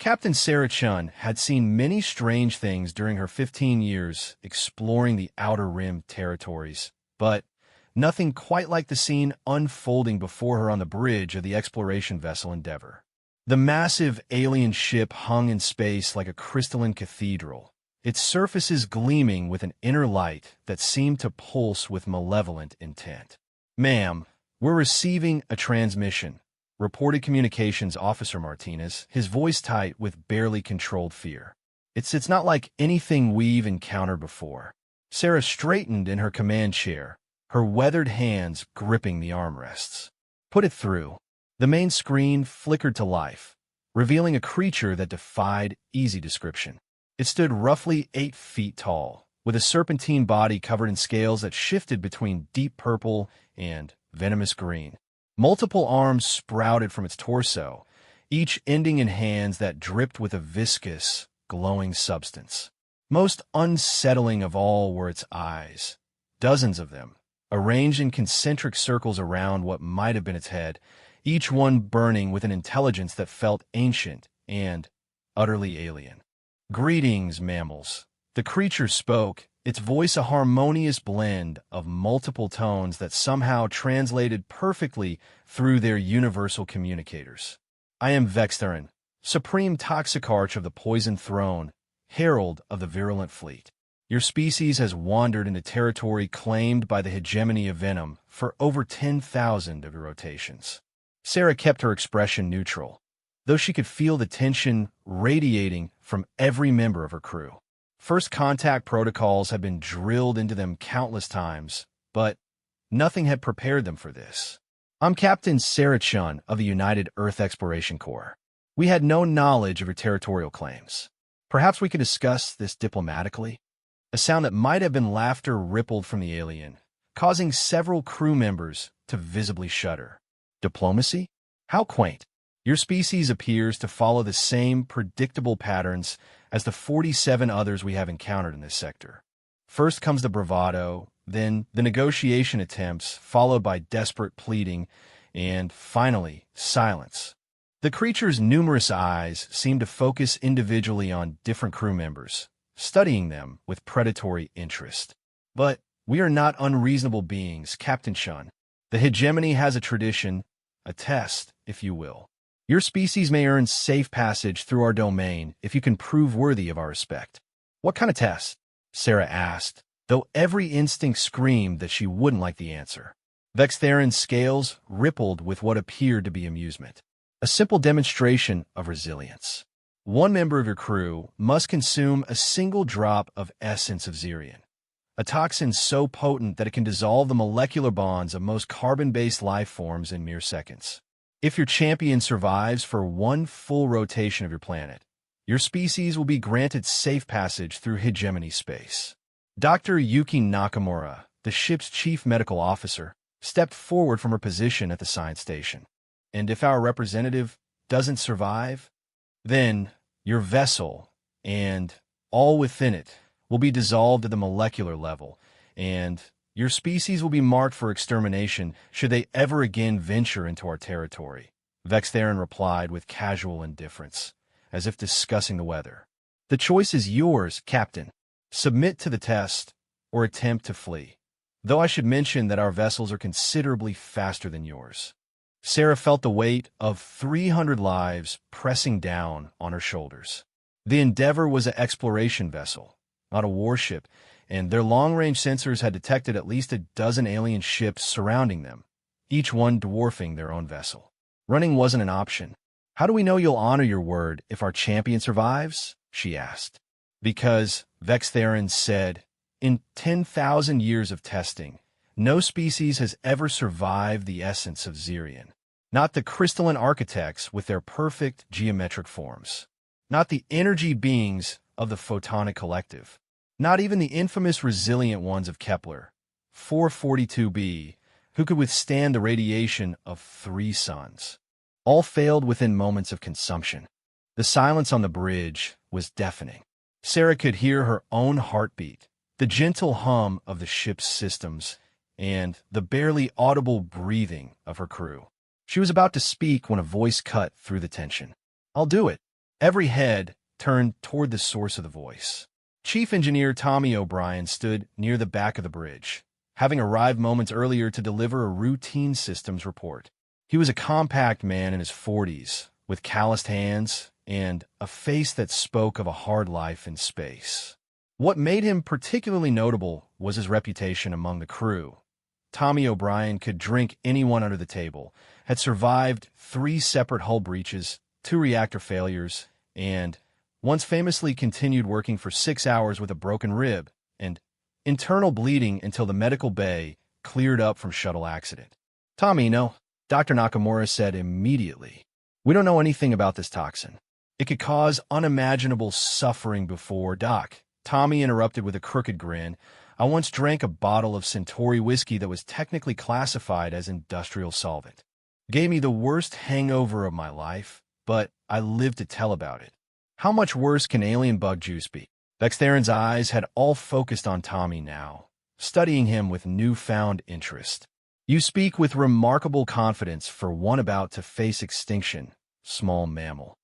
Captain Sarah Chun had seen many strange things during her 15 years exploring the Outer Rim territories, but nothing quite like the scene unfolding before her on the bridge of the exploration vessel Endeavour. The massive alien ship hung in space like a crystalline cathedral, its surfaces gleaming with an inner light that seemed to pulse with malevolent intent. "Ma'am, we're receiving a transmission," reported Communications Officer Martinez, his voice tight with barely controlled fear. It's not like anything we've encountered before." Sarah straightened in her command chair, her weathered hands gripping the armrests. "Put it through." The main screen flickered to life, revealing a creature that defied easy description. It stood roughly 8 feet tall, with a serpentine body covered in scales that shifted between deep purple and venomous green. Multiple arms sprouted from its torso, each ending in hands that dripped with a viscous, glowing substance. Most unsettling of all were its eyes, dozens of them, arranged in concentric circles around what might have been its head, each one burning with an intelligence that felt ancient and utterly alien. "Greetings, mammals." The creature spoke, its voice a harmonious blend of multiple tones that somehow translated perfectly through their universal communicators. "I am Vextherin, Supreme Toxicarch of the Poison Throne, Herald of the Virulent Fleet. Your species has wandered into territory claimed by the hegemony of Venom for over 10,000 of your rotations." Sarah kept her expression neutral, though she could feel the tension radiating from every member of her crew. First contact protocols had been drilled into them countless times, but nothing had prepared them for this. "I'm Captain Sarah Chun of the United Earth Exploration Corps. We had no knowledge of your territorial claims. Perhaps we could discuss this diplomatically." A sound that might have been laughter rippled from the alien, causing several crew members to visibly shudder. "Diplomacy? How quaint. Your species appears to follow the same predictable patterns as the 47 others we have encountered in this sector. First comes the bravado, then the negotiation attempts, followed by desperate pleading, and finally, silence." The creature's numerous eyes seemed to focus individually on different crew members, studying them with predatory interest. "But we are not unreasonable beings, Captain Chun. The hegemony has a tradition, a test, if you will. Your species may earn safe passage through our domain if you can prove worthy of our respect." "What kind of test?" Sarah asked, though every instinct screamed that she wouldn't like the answer. Vextherin's scales rippled with what appeared to be amusement. "A simple demonstration of resilience. One member of your crew must consume a single drop of essence of Zirian, a toxin so potent that it can dissolve the molecular bonds of most carbon-based life forms in mere seconds. If your champion survives for one full rotation of your planet, your species will be granted safe passage through hegemony space." Dr. Yuki Nakamura, the ship's chief medical officer, stepped forward from her position at the science station. "And if our representative doesn't survive, then your vessel and all within it will be dissolved at the molecular level, and your species will be marked for extermination should they ever again venture into our territory," Vextherin replied with casual indifference, as if discussing the weather. "The choice is yours, Captain. Submit to the test or attempt to flee. Though I should mention that our vessels are considerably faster than yours." Sarah felt the weight of 300 lives pressing down on her shoulders. The Endeavour was an exploration vessel, not a warship, and their long-range sensors had detected at least a dozen alien ships surrounding them, each one dwarfing their own vessel. Running wasn't an option. "How do we know you'll honor your word if our champion survives?" she asked. "Because," Vextherin said, "in 10,000 years of testing, no species has ever survived the essence of Zirian. Not the crystalline architects with their perfect geometric forms. Not the energy beings of the photonic collective. Not even the infamous resilient ones of Kepler, 442b, who could withstand the radiation of 3 suns. All failed within moments of consumption." The silence on the bridge was deafening. Sarah could hear her own heartbeat, the gentle hum of the ship's systems, and the barely audible breathing of her crew. She was about to speak when a voice cut through the tension. "I'll do it." Every head turned toward the source of the voice. Chief Engineer Tommy O'Brien stood near the back of the bridge, having arrived moments earlier to deliver a routine systems report. He was a compact man in his 40s, with calloused hands and a face that spoke of a hard life in space. What made him particularly notable was his reputation among the crew. Tommy O'Brien could drink anyone under the table, had survived 3 separate hull breaches, 2 reactor failures, and once famously continued working for 6 hours with a broken rib and internal bleeding until the medical bay cleared up from shuttle accident. Tommy, no, Dr. Nakamura said immediately. We don't know anything about this toxin. It could cause unimaginable suffering before, Doc. Tommy interrupted with a crooked grin. I once drank a bottle of Centauri whiskey that was technically classified as industrial solvent. Gave me the worst hangover of my life, but I lived to tell about it. How much worse can alien bug juice be? Vextheron's eyes had all focused on Tommy now, studying him with newfound interest. You speak with remarkable confidence for one about to face extinction, small mammal.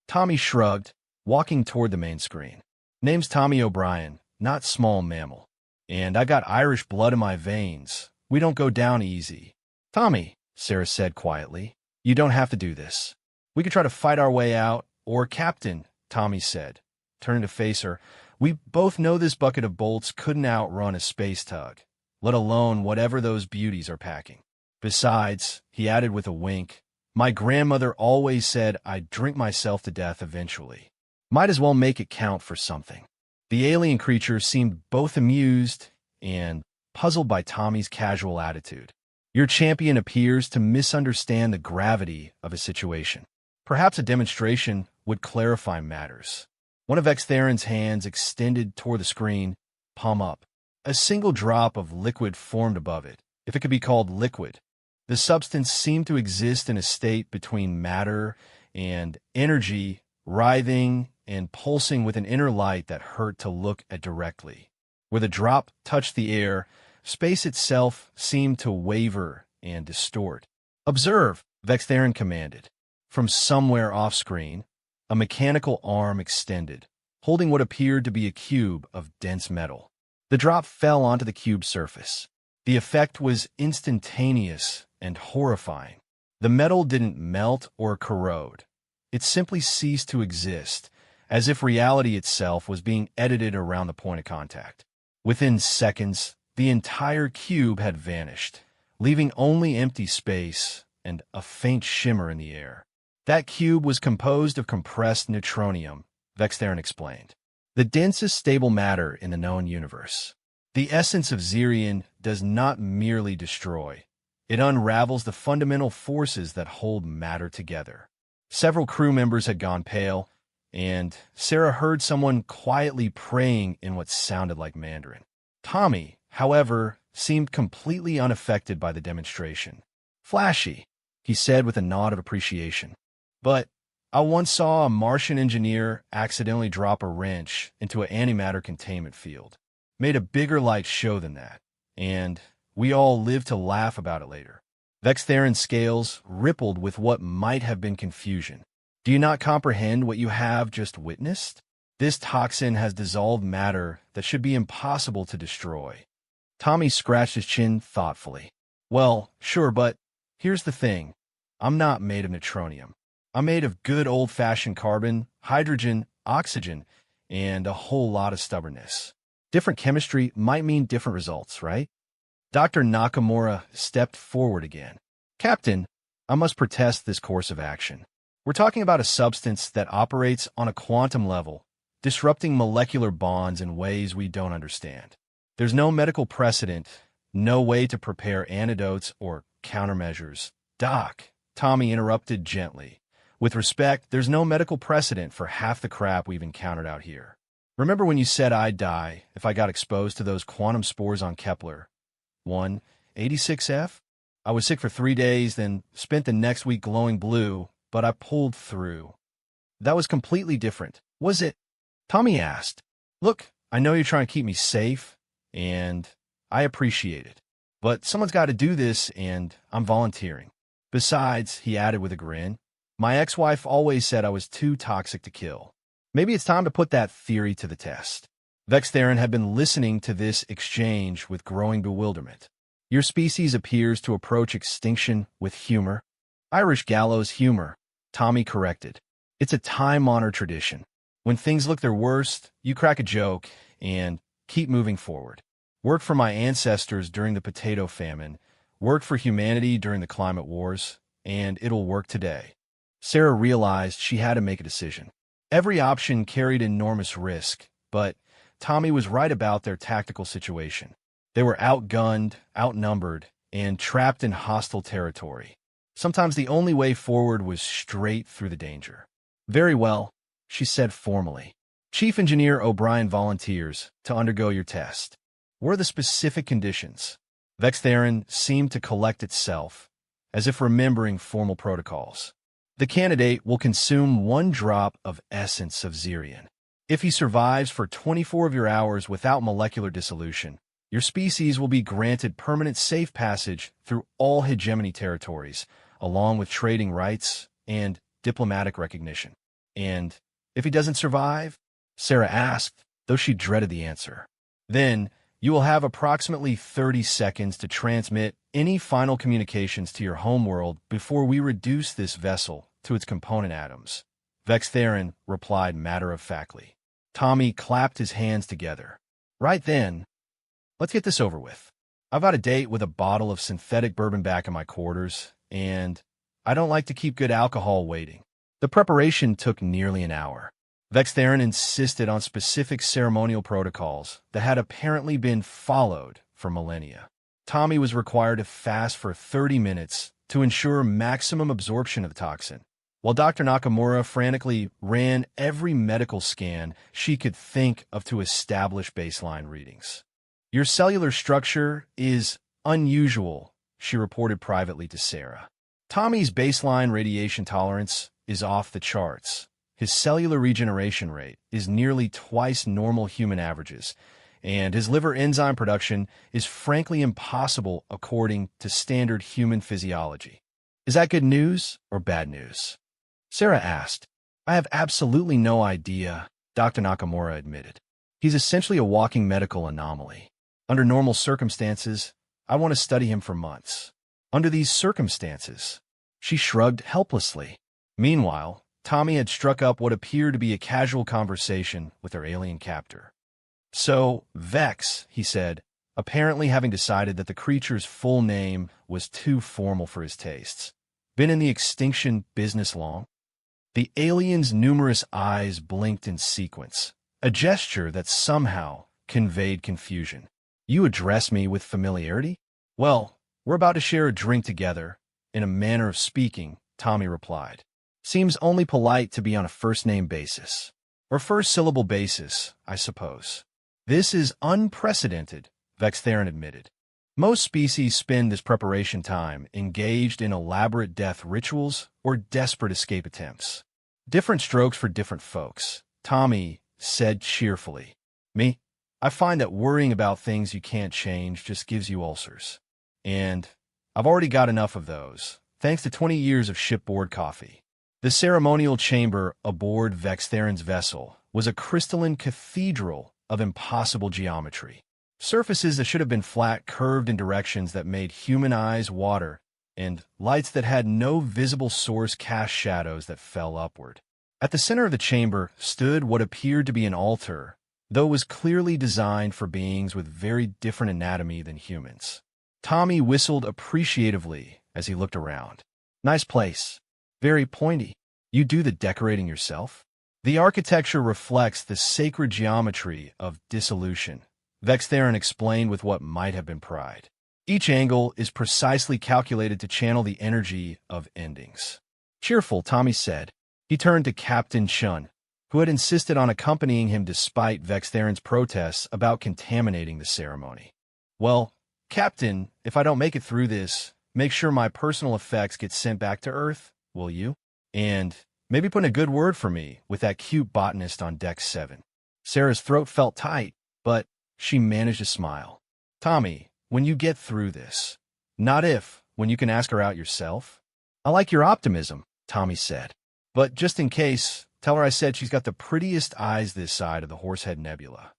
Tommy shrugged, walking toward the main screen. Name's Tommy O'Brien, not small mammal. And I got Irish blood in my veins. We don't go down easy. Tommy, Sarah said quietly, you don't have to do this. We could try to fight our way out, or Captain, Tommy said, turning to face her. We both know this bucket of bolts couldn't outrun a space tug, let alone whatever those beauties are packing. Besides, he added with a wink, my grandmother always said I'd drink myself to death eventually. Might as well make it count for something. The alien creature seemed both amused and puzzled by Tommy's casual attitude. Your champion appears to misunderstand the gravity of a situation. Perhaps a demonstration would clarify matters. One of Vextheron's hands extended toward the screen, palm up. A single drop of liquid formed above it, if it could be called liquid. The substance seemed to exist in a state between matter and energy, writhing and pulsing with an inner light that hurt to look at directly. Where the drop touched the air, space itself seemed to waver and distort. Observe, Vextheron commanded. From somewhere off-screen, a mechanical arm extended, holding what appeared to be a cube of dense metal. The drop fell onto the cube's surface. The effect was instantaneous and horrifying. The metal didn't melt or corrode. It simply ceased to exist, as if reality itself was being edited around the point of contact. Within seconds, the entire cube had vanished, leaving only empty space and a faint shimmer in the air. That cube was composed of compressed neutronium, Vextheron explained, the densest stable matter in the known universe. The essence of Xerion does not merely destroy. It unravels the fundamental forces that hold matter together. Several crew members had gone pale, and Sarah heard someone quietly praying in what sounded like Mandarin. Tommy, however, seemed completely unaffected by the demonstration. Flashy, he said with a nod of appreciation. But I once saw a Martian engineer accidentally drop a wrench into an antimatter containment field. Made a bigger light show than that, and we all lived to laugh about it later. Vextheron's scales rippled with what might have been confusion. Do you not comprehend what you have just witnessed? This toxin has dissolved matter that should be impossible to destroy. Tommy scratched his chin thoughtfully. Well, sure, but here's the thing. I'm not made of neutronium. I'm made of good old-fashioned carbon, hydrogen, oxygen, and a whole lot of stubbornness. Different chemistry might mean different results, right? Dr. Nakamura stepped forward again. Captain, I must protest this course of action. We're talking about a substance that operates on a quantum level, disrupting molecular bonds in ways we don't understand. There's no medical precedent, no way to prepare antidotes or countermeasures. Doc, Tommy interrupted gently. With respect, there's no medical precedent for half the crap we've encountered out here. Remember when you said I'd die if I got exposed to those quantum spores on Kepler 186F? I was sick for 3 days, then spent the next week glowing blue, but I pulled through. That was completely different, was it? Tommy asked. Look, I know you're trying to keep me safe, and I appreciate it. But someone's got to do this, and I'm volunteering. Besides, he added with a grin, My ex-wife always said I was too toxic to kill. Maybe it's time to put that theory to the test. Vextheron had been listening to this exchange with growing bewilderment. Your species appears to approach extinction with humor. Irish gallows humor, Tommy corrected. It's a time-honored tradition. When things look their worst, you crack a joke and keep moving forward. Worked for my ancestors during the potato famine, worked for humanity during the climate wars, and it'll work today. Sarah realized she had to make a decision. Every option carried enormous risk, but Tommy was right about their tactical situation. They were outgunned, outnumbered, and trapped in hostile territory. Sometimes the only way forward was straight through the danger. Very well, she said formally. Chief Engineer O'Brien volunteers to undergo your test. What are the specific conditions? Vextheron seemed to collect itself, as if remembering formal protocols. The candidate will consume 1 drop of essence of Xerion. If he survives for 24 of your hours without molecular dissolution, your species will be granted permanent safe passage through all hegemony territories, along with trading rights and diplomatic recognition. And if he doesn't survive? Sarah asked, though she dreaded the answer. Then you will have approximately 30 seconds to transmit any final communications to your homeworld before we reduce this vessel to its component atoms. Vextheron replied matter-of-factly. Tommy clapped his hands together. Right then, let's get this over with. I've got a date with a bottle of synthetic bourbon back in my quarters, and I don't like to keep good alcohol waiting. The preparation took nearly an hour. Vextheron insisted on specific ceremonial protocols that had apparently been followed for millennia. Tommy was required to fast for 30 minutes to ensure maximum absorption of the toxin, while Dr. Nakamura frantically ran every medical scan she could think of to establish baseline readings. Your cellular structure is unusual, she reported privately to Sarah. Tommy's baseline radiation tolerance is off the charts. His cellular regeneration rate is nearly twice normal human averages, and his liver enzyme production is frankly impossible according to standard human physiology. Is that good news or bad news? Sarah asked. I have absolutely no idea, Dr. Nakamura admitted. He's essentially a walking medical anomaly. Under normal circumstances, I want to study him for months. Under these circumstances, she shrugged helplessly. Meanwhile, Tommy had struck up what appeared to be a casual conversation with her alien captor. So, Vex, he said, apparently having decided that the creature's full name was too formal for his tastes. Been in the extinction business long? The alien's numerous eyes blinked in sequence, a gesture that somehow conveyed confusion. You address me with familiarity? Well, we're about to share a drink together. In a manner of speaking, Tommy replied. Seems only polite to be on a first-name basis. Or first-syllable basis, I suppose. This is unprecedented, Vextheron admitted. Most species spend this preparation time engaged in elaborate death rituals or desperate escape attempts. Different strokes for different folks, Tommy said cheerfully. Me? I find that worrying about things you can't change just gives you ulcers. And I've already got enough of those, thanks to 20 years of shipboard coffee. The ceremonial chamber aboard Vextheron's vessel was a crystalline cathedral of impossible geometry. Surfaces that should have been flat curved in directions that made human eyes water, and lights that had no visible source cast shadows that fell upward. At the center of the chamber stood what appeared to be an altar, though it was clearly designed for beings with very different anatomy than humans. Tommy whistled appreciatively as he looked around. Nice place. Very pointy. You do the decorating yourself? The architecture reflects the sacred geometry of dissolution, Vextheron explained with what might have been pride. Each angle is precisely calculated to channel the energy of endings. Cheerful, Tommy said. He turned to Captain Chun, who had insisted on accompanying him despite Vextheron's protests about contaminating the ceremony. Well, Captain, if I don't make it through this, make sure my personal effects get sent back to Earth, will you? And maybe put in a good word for me with that cute botanist on Deck 7. Sarah's throat felt tight, but she managed to smile. Tommy, when you get through this. Not if, when you can ask her out yourself. I like your optimism, Tommy said. But just in case, tell her I said she's got the prettiest eyes this side of the Horsehead Nebula.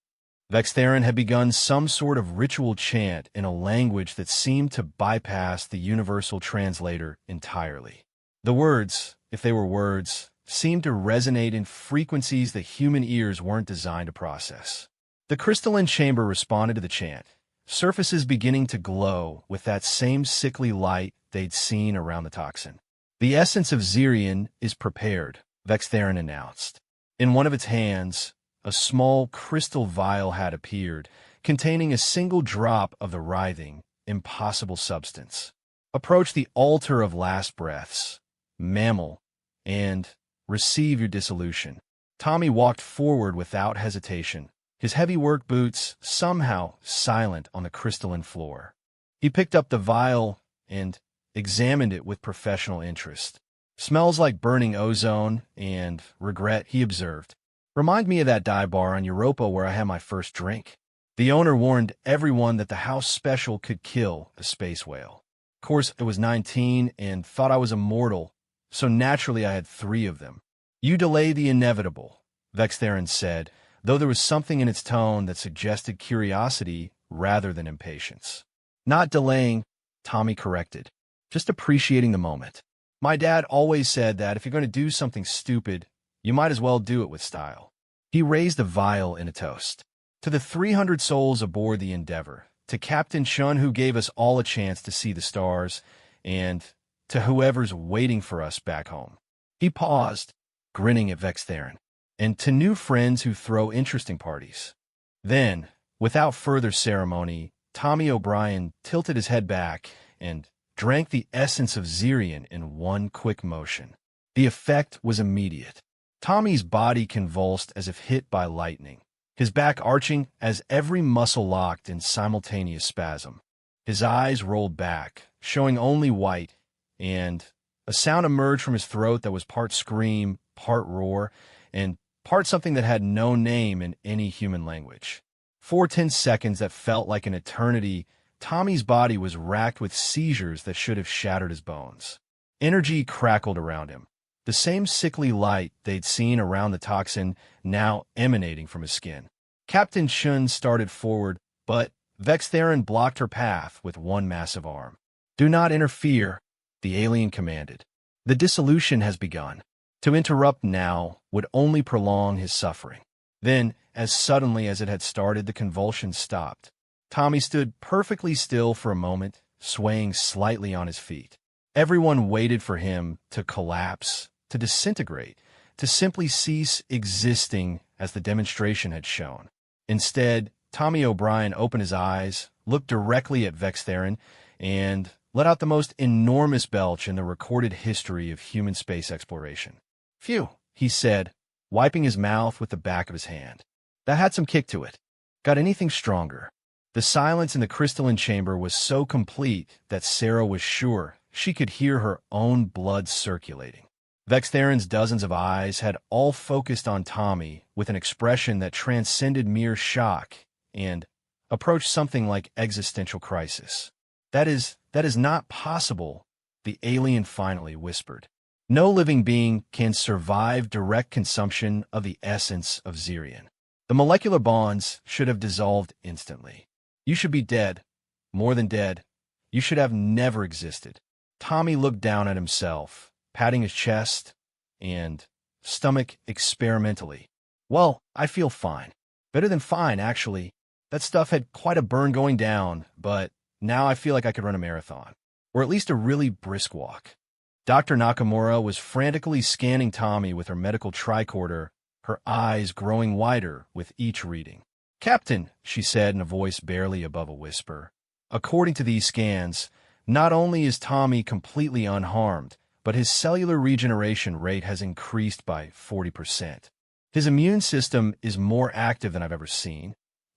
Vextheron had begun some sort of ritual chant in a language that seemed to bypass the universal translator entirely. The words, if they were words, seemed to resonate in frequencies that human ears weren't designed to process. The crystalline chamber responded to the chant, surfaces beginning to glow with that same sickly light they'd seen around the toxin. The essence of Xerion is prepared, Vextheron announced. In one of its hands, a small crystal vial had appeared, containing a single drop of the writhing, impossible substance. Approach the altar of last breaths, mammal, and receive your dissolution. Tommy walked forward without hesitation, his heavy work boots somehow silent on the crystalline floor. He picked up the vial and examined it with professional interest. Smells like burning ozone and regret, he observed. Remind me of that dive bar on Europa where I had my first drink. The owner warned everyone that the house special could kill a space whale. Of course, I was 19 and thought I was immortal, so naturally I had 3 of them. You delay the inevitable, Vextheron said, though there was something in its tone that suggested curiosity rather than impatience. Not delaying, Tommy corrected, just appreciating the moment. My dad always said that if you're going to do something stupid, you might as well do it with style. He raised a vial in a toast. To the 300 souls aboard the Endeavor, to Captain Chun who gave us all a chance to see the stars, and to whoever's waiting for us back home. He paused, grinning at Vextheron, and to new friends who throw interesting parties. Then, without further ceremony, Tommy O'Brien tilted his head back and drank the essence of Xerion in one quick motion. The effect was immediate. Tommy's body convulsed as if hit by lightning, his back arching as every muscle locked in simultaneous spasm. His eyes rolled back, showing only white, and a sound emerged from his throat that was part scream, part roar, and part something that had no name in any human language. For 10 seconds that felt like an eternity, Tommy's body was racked with seizures that should have shattered his bones. Energy crackled around him, the same sickly light they'd seen around the toxin now emanating from his skin. Captain Chun started forward, but Vextheron blocked her path with one massive arm. Do not interfere, the alien commanded. The dissolution has begun. To interrupt now would only prolong his suffering. Then, as suddenly as it had started, the convulsions stopped. Tommy stood perfectly still for a moment, swaying slightly on his feet. Everyone waited for him to collapse, to disintegrate, to simply cease existing as the demonstration had shown. Instead, Tommy O'Brien opened his eyes, looked directly at Vextheron, and let out the most enormous belch in the recorded history of human space exploration. Phew, he said, wiping his mouth with the back of his hand. That had some kick to it. Got anything stronger? The silence in the crystalline chamber was so complete that Sarah was sure she could hear her own blood circulating. Vextheron's dozens of eyes had all focused on Tommy with an expression that transcended mere shock and approached something like existential crisis. That is not possible, the alien finally whispered. No living being can survive direct consumption of the essence of Xerion. The molecular bonds should have dissolved instantly. You should be dead, more than dead. You should have never existed. Tommy looked down at himself, patting his chest and stomach experimentally. Well, I feel fine. Better than fine, actually. That stuff had quite a burn going down, but now I feel like I could run a marathon, or at least a really brisk walk. Dr. Nakamura was frantically scanning Tommy with her medical tricorder, her eyes growing wider with each reading. Captain, she said in a voice barely above a whisper, according to these scans, not only is Tommy completely unharmed, but his cellular regeneration rate has increased by 40%. His immune system is more active than I've ever seen,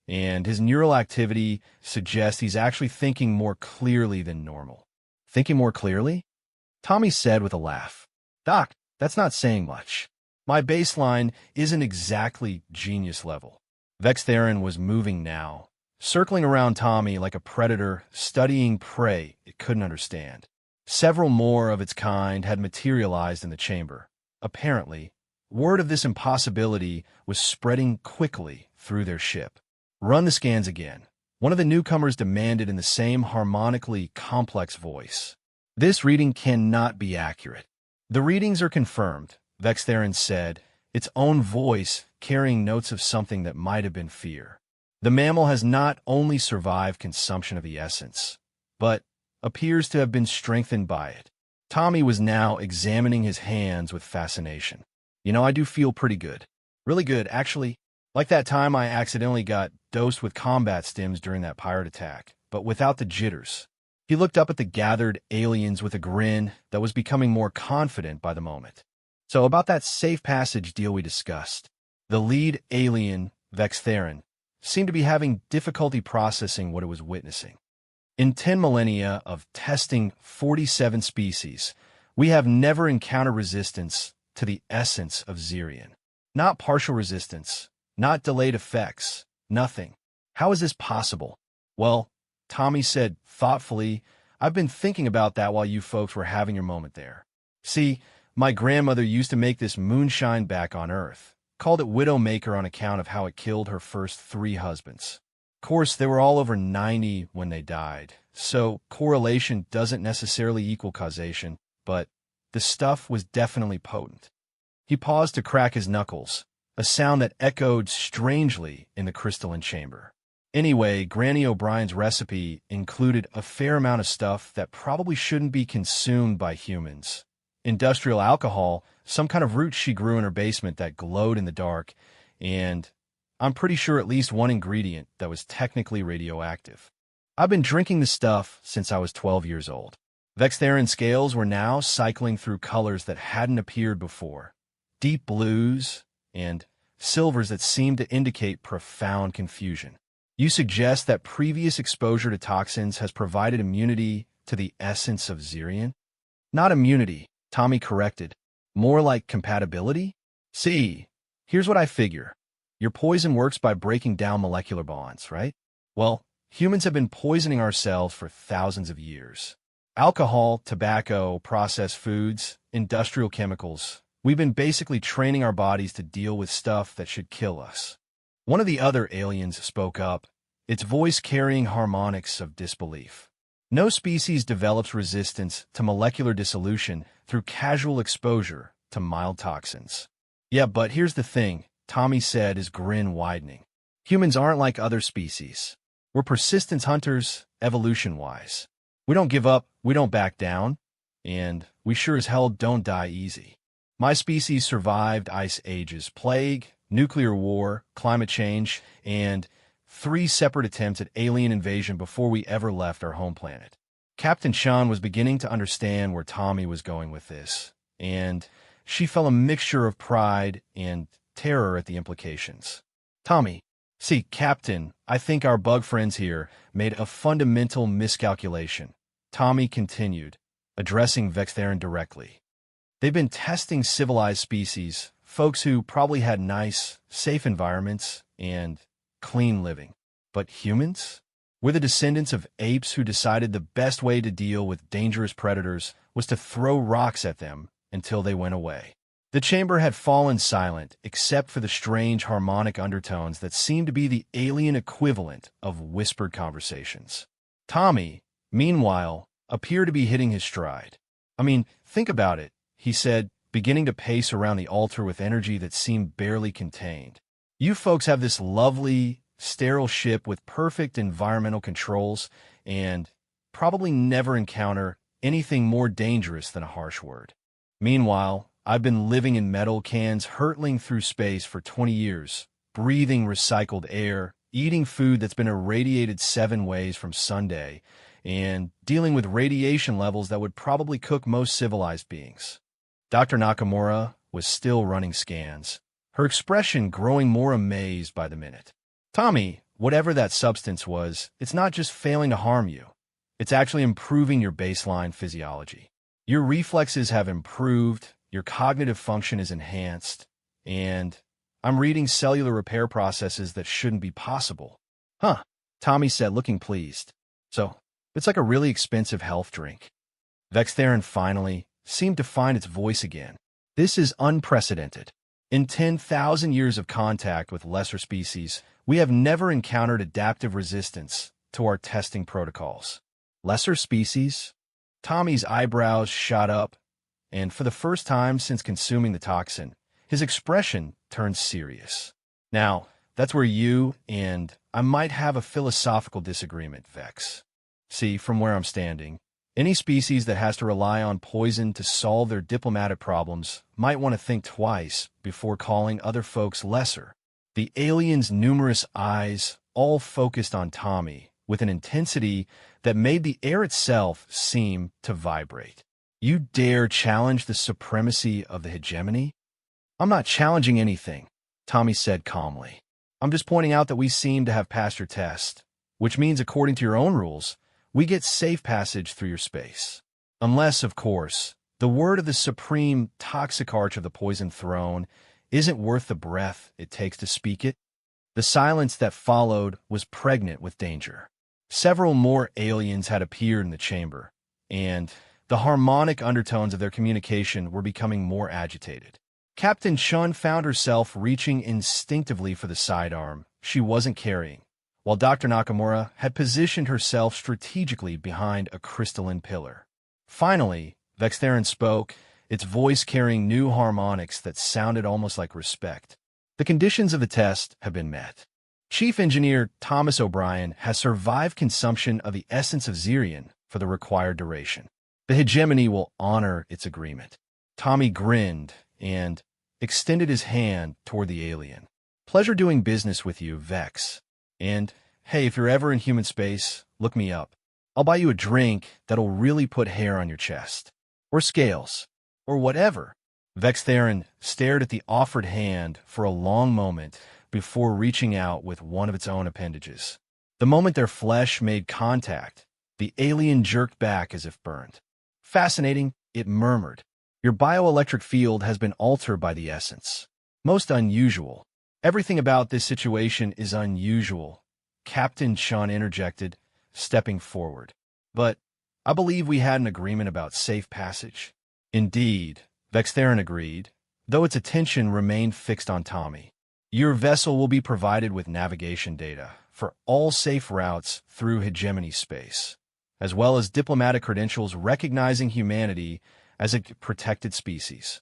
and his neural activity suggests he's actually thinking more clearly than normal. Thinking more clearly? Tommy said with a laugh. Doc, that's not saying much. My baseline isn't exactly genius level. Vextheron was moving now, circling around Tommy like a predator studying prey it couldn't understand. Several more of its kind had materialized in the chamber. Apparently, word of this impossibility was spreading quickly through their ship. Run the scans again. One of the newcomers demanded in the same harmonically complex voice. This reading cannot be accurate. The readings are confirmed, Vextherin said, its own voice carrying notes of something that might have been fear. The mammal has not only survived consumption of the essence, but appears to have been strengthened by it. Tommy was now examining his hands with fascination. I do feel pretty good. Really good, actually. Like that time I accidentally got dosed with combat stims during that pirate attack, but without the jitters. He looked up at the gathered aliens with a grin that was becoming more confident by the moment. So about that safe passage deal we discussed. The lead alien, Vextherin, seemed to be having difficulty processing what it was witnessing. In 10 millennia of testing 47 species, we have never encountered resistance to the essence of Zirian. Not partial resistance, not delayed effects, nothing. How is this possible? Well, Tommy said thoughtfully, I've been thinking about that while you folks were having your moment there. See, my grandmother used to make this moonshine back on Earth, called it Widowmaker on account of how it killed her first 3 husbands. Of course, they were all over 90 when they died, so correlation doesn't necessarily equal causation, but the stuff was definitely potent. He paused to crack his knuckles, a sound that echoed strangely in the crystalline chamber. Anyway, Granny O'Brien's recipe included a fair amount of stuff that probably shouldn't be consumed by humans. Industrial alcohol, some kind of root she grew in her basement that glowed in the dark, and I'm pretty sure at least one ingredient that was technically radioactive. I've been drinking the stuff since I was 12 years old. Vextherin scales were now cycling through colors that hadn't appeared before. Deep blues and silvers that seemed to indicate profound confusion. You suggest that previous exposure to toxins has provided immunity to the essence of Zirian? Not immunity, Tommy corrected. More like compatibility? See, here's what I figure. Your poison works by breaking down molecular bonds, right? Well, humans have been poisoning ourselves for thousands of years. Alcohol, tobacco, processed foods, industrial chemicals. We've been basically training our bodies to deal with stuff that should kill us. One of the other aliens spoke up, its voice carrying harmonics of disbelief. No species develops resistance to molecular dissolution through casual exposure to mild toxins. Yeah, but here's the thing, Tommy said, his grin widening. Humans aren't like other species. We're persistence hunters, evolution-wise. We don't give up, we don't back down, and we sure as hell don't die easy. My species survived ice ages, plague, nuclear war, climate change, and 3 separate attempts at alien invasion before we ever left our home planet. Captain Sean was beginning to understand where Tommy was going with this, and she felt a mixture of pride and terror at the implications. Tommy, see, Captain, I think our bug friends here made a fundamental miscalculation. Tommy continued, addressing Vextherin directly. They've been testing civilized species, folks who probably had nice, safe environments and clean living. But humans? We're the descendants of apes who decided the best way to deal with dangerous predators was to throw rocks at them until they went away. The chamber had fallen silent, except for the strange harmonic undertones that seemed to be the alien equivalent of whispered conversations. Tommy, meanwhile, appeared to be hitting his stride. I mean, think about it, he said, beginning to pace around the altar with energy that seemed barely contained. You folks have this lovely, sterile ship with perfect environmental controls and probably never encounter anything more dangerous than a harsh word. Meanwhile, I've been living in metal cans hurtling through space for 20 years, breathing recycled air, eating food that's been irradiated 7 ways from Sunday, and dealing with radiation levels that would probably cook most civilized beings. Dr. Nakamura was still running scans, her expression growing more amazed by the minute. Tommy, whatever that substance was, it's not just failing to harm you. It's actually improving your baseline physiology. Your reflexes have improved, your cognitive function is enhanced, and I'm reading cellular repair processes that shouldn't be possible. Huh, Tommy said, looking pleased. So, it's like a really expensive health drink. Vextheron finally seemed to find its voice again. This is unprecedented. In 10,000 years of contact with lesser species, we have never encountered adaptive resistance to our testing protocols. Lesser species? Tommy's eyebrows shot up, and for the first time since consuming the toxin, his expression turned serious. Now, that's where you and I might have a philosophical disagreement, Vex. See, from where I'm standing, any species that has to rely on poison to solve their diplomatic problems might want to think twice before calling other folks lesser. The alien's numerous eyes all focused on Tommy with an intensity that made the air itself seem to vibrate. You dare challenge the supremacy of the hegemony? I'm not challenging anything, Tommy said calmly. I'm just pointing out that we seem to have passed your test, which means according to your own rules, we get safe passage through your space. Unless, of course, the word of the supreme toxicarch of the Poison Throne isn't worth the breath it takes to speak it. The silence that followed was pregnant with danger. Several more aliens had appeared in the chamber, and the harmonic undertones of their communication were becoming more agitated. Captain Chun found herself reaching instinctively for the sidearm she wasn't carrying, while Dr. Nakamura had positioned herself strategically behind a crystalline pillar. Finally, Vextheron spoke, its voice carrying new harmonics that sounded almost like respect. The conditions of the test have been met. Chief Engineer Thomas O'Brien has survived consumption of the essence of Zirian for the required duration. The hegemony will honor its agreement. Tommy grinned and extended his hand toward the alien. Pleasure doing business with you, Vex. And, hey, if you're ever in human space, look me up. I'll buy you a drink that'll really put hair on your chest. Or scales. Or whatever. Vextheron stared at the offered hand for a long moment before reaching out with one of its own appendages. The moment their flesh made contact, the alien jerked back as if burned. Fascinating, it murmured. Your bioelectric field has been altered by the essence. Most unusual. Everything about this situation is unusual, Captain Chun interjected, stepping forward. But I believe we had an agreement about safe passage. Indeed, Vextheron agreed, though its attention remained fixed on Tommy. Your vessel will be provided with navigation data for all safe routes through hegemony space, as well as diplomatic credentials recognizing humanity as a protected species.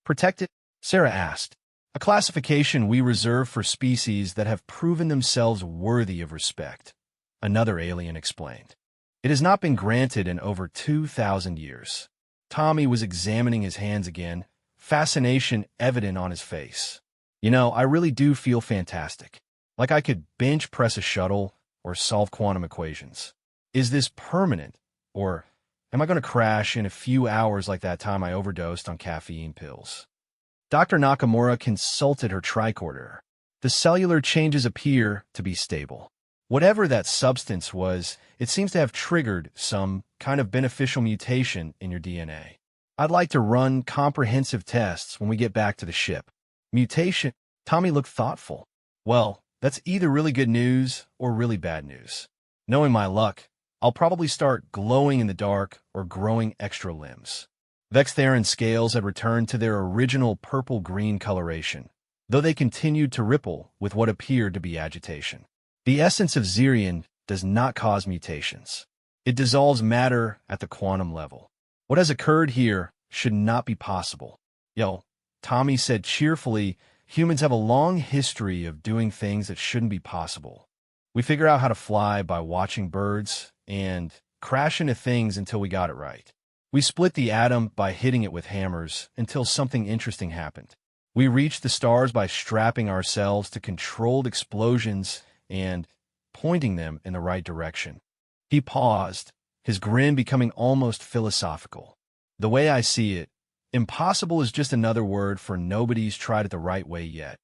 Protected? Sarah asked. A classification we reserve for species that have proven themselves worthy of respect, another alien explained. It has not been granted in over 2,000 years. Tommy was examining his hands again, fascination evident on his face. You know, I really do feel fantastic. Like I could bench press a shuttle or solve quantum equations. Is this permanent? Or am I going to crash in a few hours like that time I overdosed on caffeine pills? Dr. Nakamura consulted her tricorder. The cellular changes appear to be stable. Whatever that substance was, it seems to have triggered some kind of beneficial mutation in your DNA. I'd like to run comprehensive tests when we get back to the ship. Mutation? Tommy looked thoughtful. Well, that's either really good news or really bad news. Knowing my luck, I'll probably start glowing in the dark or growing extra limbs. Vextheron's scales had returned to their original purple-green coloration, though they continued to ripple with what appeared to be agitation. The essence of Zirian does not cause mutations. It dissolves matter at the quantum level. What has occurred here should not be possible. Yo, Tommy said cheerfully, humans have a long history of doing things that shouldn't be possible. We figure out how to fly by watching birds and crash into things until we got it right. We split the atom by hitting it with hammers until something interesting happened. We reached the stars by strapping ourselves to controlled explosions and pointing them in the right direction. He paused, his grin becoming almost philosophical. The way I see it, impossible is just another word for nobody's tried it the right way yet.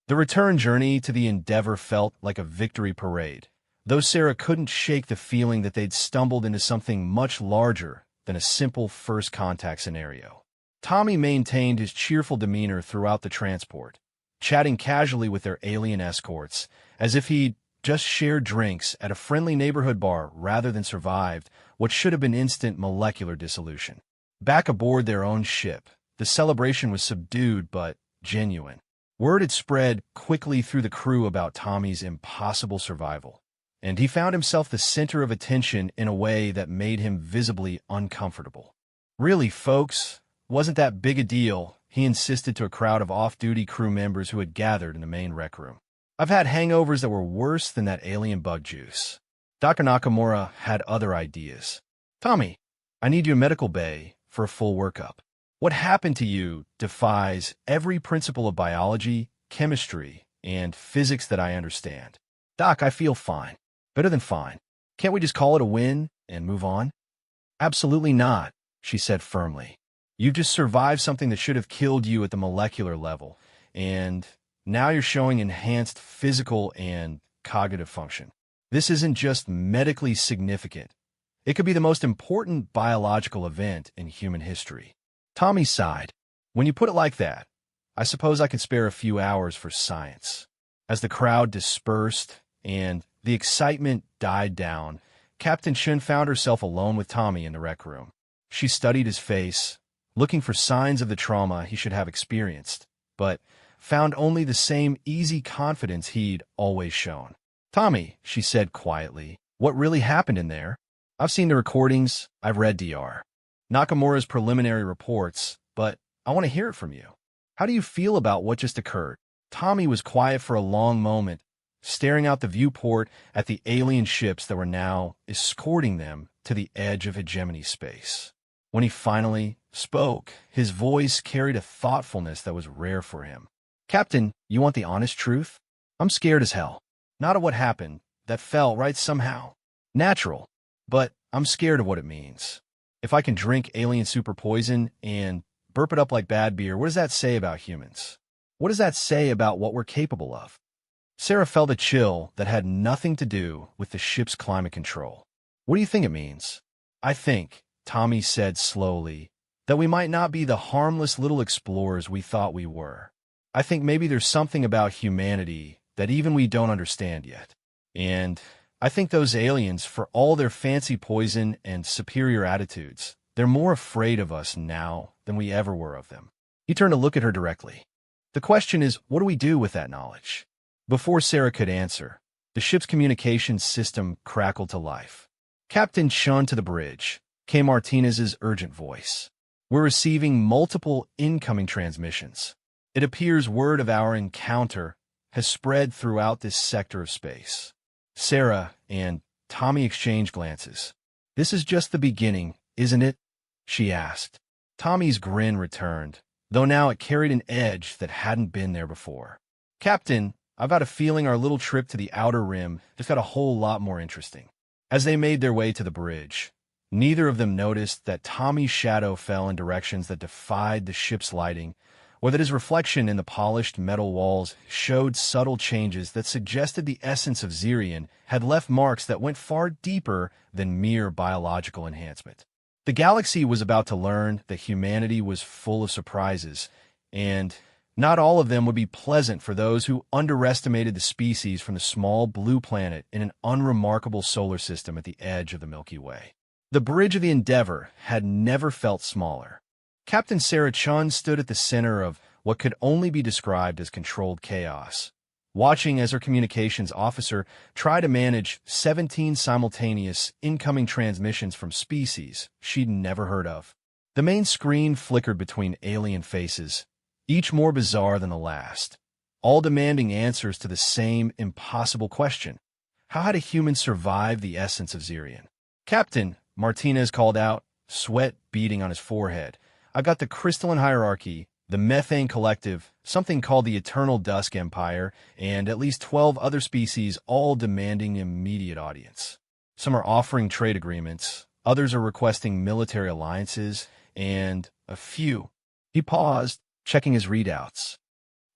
The return journey to the Endeavor felt like a victory parade, though Sarah couldn't shake the feeling that they'd stumbled into something much larger than a simple first contact scenario. Tommy maintained his cheerful demeanor throughout the transport, chatting casually with their alien escorts, as if he'd just shared drinks at a friendly neighborhood bar rather than survived what should have been instant molecular dissolution. Back aboard their own ship, the celebration was subdued but genuine. Word had spread quickly through the crew about Tommy's impossible survival, and he found himself the center of attention in a way that made him visibly uncomfortable. "Really, folks, wasn't that big a deal," he insisted to a crowd of off-duty crew members who had gathered in the main rec room. "I've had hangovers that were worse than that alien bug juice." Dr. Nakamura had other ideas. "Tommy, I need you in medical bay for a full workup. What happened to you defies every principle of biology, chemistry, and physics that I understand." "Doc, I feel fine. Better than fine. Can't we just call it a win and move on?" "Absolutely not," she said firmly. "You've just survived something that should have killed you at the molecular level, and now you're showing enhanced physical and cognitive function. This isn't just medically significant. It could be the most important biological event in human history." Tommy sighed. "When you put it like that, I suppose I could spare a few hours for science." As the crowd dispersed and the excitement died down, Captain Shun found herself alone with Tommy in the rec room. She studied his face, looking for signs of the trauma he should have experienced, but found only the same easy confidence he'd always shown. "Tommy," she said quietly, "what really happened in there? I've seen the recordings, I've read Dr. Nakamura's preliminary reports, but I want to hear it from you. How do you feel about what just occurred?" Tommy was quiet for a long moment, staring out the viewport at the alien ships that were now escorting them to the edge of hegemony space. When he finally spoke, his voice carried a thoughtfulness that was rare for him. "Captain, you want the honest truth? I'm scared as hell. Not of what happened. That felt right somehow. Natural. But I'm scared of what it means. If I can drink alien super poison and burp it up like bad beer, what does that say about humans? What does that say about what we're capable of?" Sarah felt a chill that had nothing to do with the ship's climate control. "What do you think it means?" "I think," Tommy said slowly, "that we might not be the harmless little explorers we thought we were. I think maybe there's something about humanity that even we don't understand yet. And I think those aliens, for all their fancy poison and superior attitudes, they're more afraid of us now than we ever were of them." He turned to look at her directly. "The question is, what do we do with that knowledge?" Before Sarah could answer, the ship's communications system crackled to life. "Captain Chun to the bridge," came Martinez's urgent voice. "We're receiving multiple incoming transmissions. It appears word of our encounter has spread throughout this sector of space." Sarah and Tommy exchanged glances. "This is just the beginning, isn't it?" she asked. Tommy's grin returned, though now it carried an edge that hadn't been there before. "Captain, I've got a feeling our little trip to the outer rim just got a whole lot more interesting." As they made their way to the bridge, neither of them noticed that Tommy's shadow fell in directions that defied the ship's lighting, or that his reflection in the polished metal walls showed subtle changes that suggested the essence of Zirian had left marks that went far deeper than mere biological enhancement. The galaxy was about to learn that humanity was full of surprises, and not all of them would be pleasant for those who underestimated the species from the small blue planet in an unremarkable solar system at the edge of the Milky Way. The bridge of the Endeavor had never felt smaller. Captain Sarah Chun stood at the center of what could only be described as controlled chaos, watching as her communications officer tried to manage 17 simultaneous incoming transmissions from species she'd never heard of. The main screen flickered between alien faces, each more bizarre than the last, all demanding answers to the same impossible question. How had a human survived the essence of Zirian? "Captain," Martinez called out, sweat beading on his forehead, "I've got the crystalline hierarchy, the methane collective, something called the Eternal Dusk Empire, and at least 12 other species all demanding immediate audience. Some are offering trade agreements, others are requesting military alliances, and a few—" He paused, checking his readouts.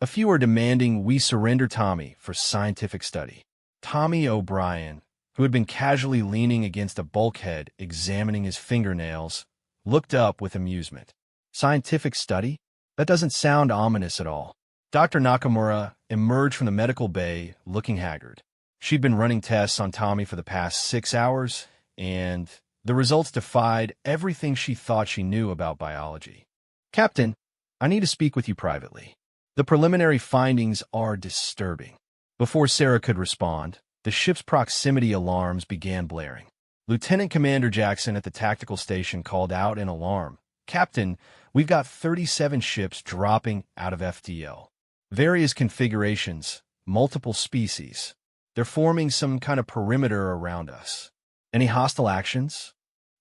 "A few are demanding we surrender Tommy for scientific study." Tommy O'Brien, who had been casually leaning against a bulkhead examining his fingernails, looked up with amusement. "Scientific study? That doesn't sound ominous at all." Dr. Nakamura emerged from the medical bay looking haggard. She'd been running tests on Tommy for the past 6 hours, and the results defied everything she thought she knew about biology. Captain, I need to speak with you privately. The preliminary findings are disturbing. Before Sarah could respond, the ship's proximity alarms began blaring. Lieutenant Commander Jackson at the tactical station called out in alarm. Captain, we've got 37 ships dropping out of FTL. Various configurations, multiple species. They're forming some kind of perimeter around us. Any hostile actions?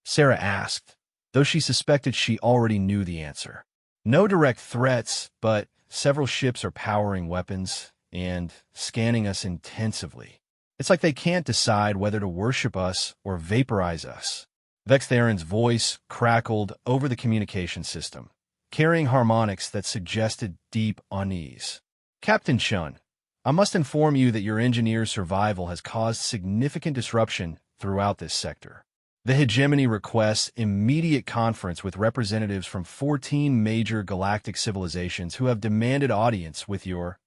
Sarah asked, though she suspected she already knew the answer. No direct threats, but several ships are powering weapons and scanning us intensively. It's like they can't decide whether to worship us or vaporize us. Vextheron's voice crackled over the communication system, carrying harmonics that suggested deep unease. Captain Shun, I must inform you that your engineer's survival has caused significant disruption throughout this sector. The hegemony requests immediate conference with representatives from 14 major galactic civilizations who have demanded audience with your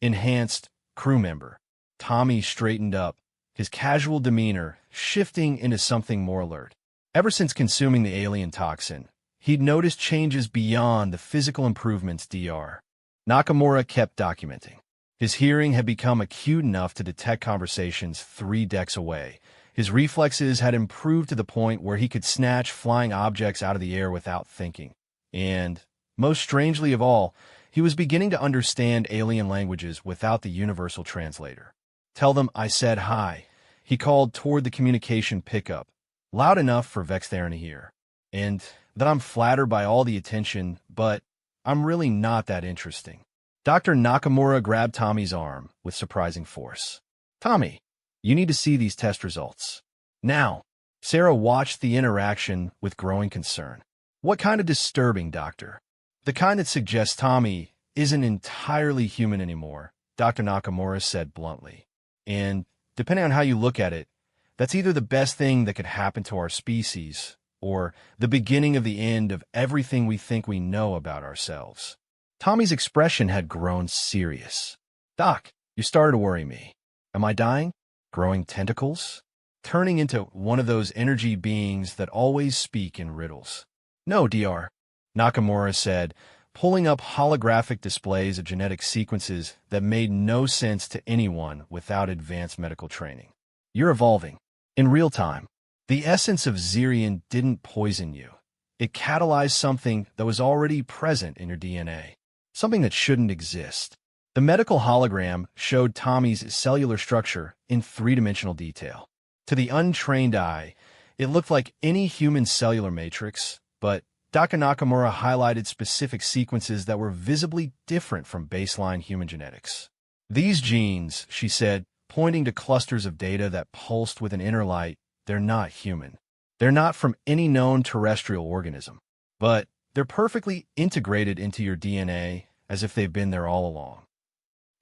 enhanced crew member. Tommy straightened up, his casual demeanor shifting into something more alert. Ever since consuming the alien toxin, he'd noticed changes beyond the physical improvements Dr. Nakamura kept documenting. His hearing had become acute enough to detect conversations 3 decks away. His reflexes had improved to the point where he could snatch flying objects out of the air without thinking. And, most strangely of all, he was beginning to understand alien languages without the universal translator. Tell them I said hi. He called toward the communication pickup, loud enough for Vextheron to hear. And that I'm flattered by all the attention, but I'm really not that interesting. Dr. Nakamura grabbed Tommy's arm with surprising force. Tommy, you need to see these test results. Now, Sarah watched the interaction with growing concern. What kind of disturbing, Doctor? The kind that suggests Tommy isn't entirely human anymore, Dr. Nakamura said bluntly. And, depending on how you look at it, that's either the best thing that could happen to our species, or the beginning of the end of everything we think we know about ourselves. Tommy's expression had grown serious. Doc, you started to worry me. Am I dying? Growing tentacles? Turning into one of those energy beings that always speak in riddles? No, Dr. Nakamura said, pulling up holographic displays of genetic sequences that made no sense to anyone without advanced medical training. You're evolving. In real time. The essence of Zirian didn't poison you. It catalyzed something that was already present in your DNA. Something that shouldn't exist. The medical hologram showed Tommy's cellular structure in 3-dimensional detail. To the untrained eye, it looked like any human cellular matrix, but Dr. Nakamura highlighted specific sequences that were visibly different from baseline human genetics. These genes, she said, pointing to clusters of data that pulsed with an inner light, they're not human. They're not from any known terrestrial organism. But they're perfectly integrated into your DNA as if they've been there all along.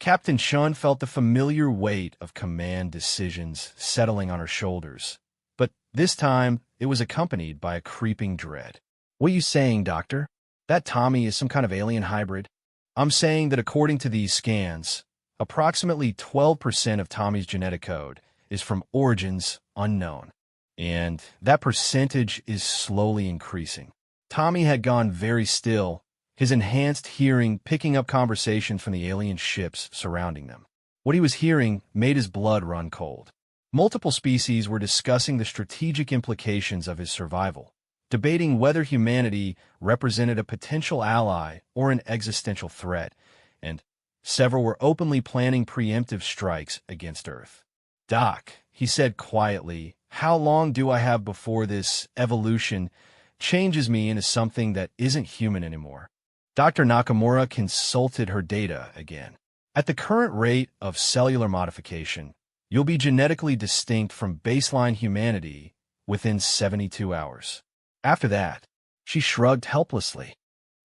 Captain Shun felt the familiar weight of command decisions settling on her shoulders. But this time, it was accompanied by a creeping dread. What are you saying, Doctor? That Tommy is some kind of alien hybrid? I'm saying that according to these scans, approximately 12% of Tommy's genetic code is from origins unknown. And that percentage is slowly increasing. Tommy had gone very still, his enhanced hearing picking up conversations from the alien ships surrounding them. What he was hearing made his blood run cold. Multiple species were discussing the strategic implications of his survival, debating whether humanity represented a potential ally or an existential threat, and several were openly planning preemptive strikes against Earth. Doc, he said quietly, how long do I have before this evolution changes me into something that isn't human anymore? Dr. Nakamura consulted her data again. At the current rate of cellular modification, you'll be genetically distinct from baseline humanity within 72 hours. After that, she shrugged helplessly.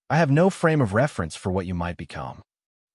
I have no frame of reference for what you might become.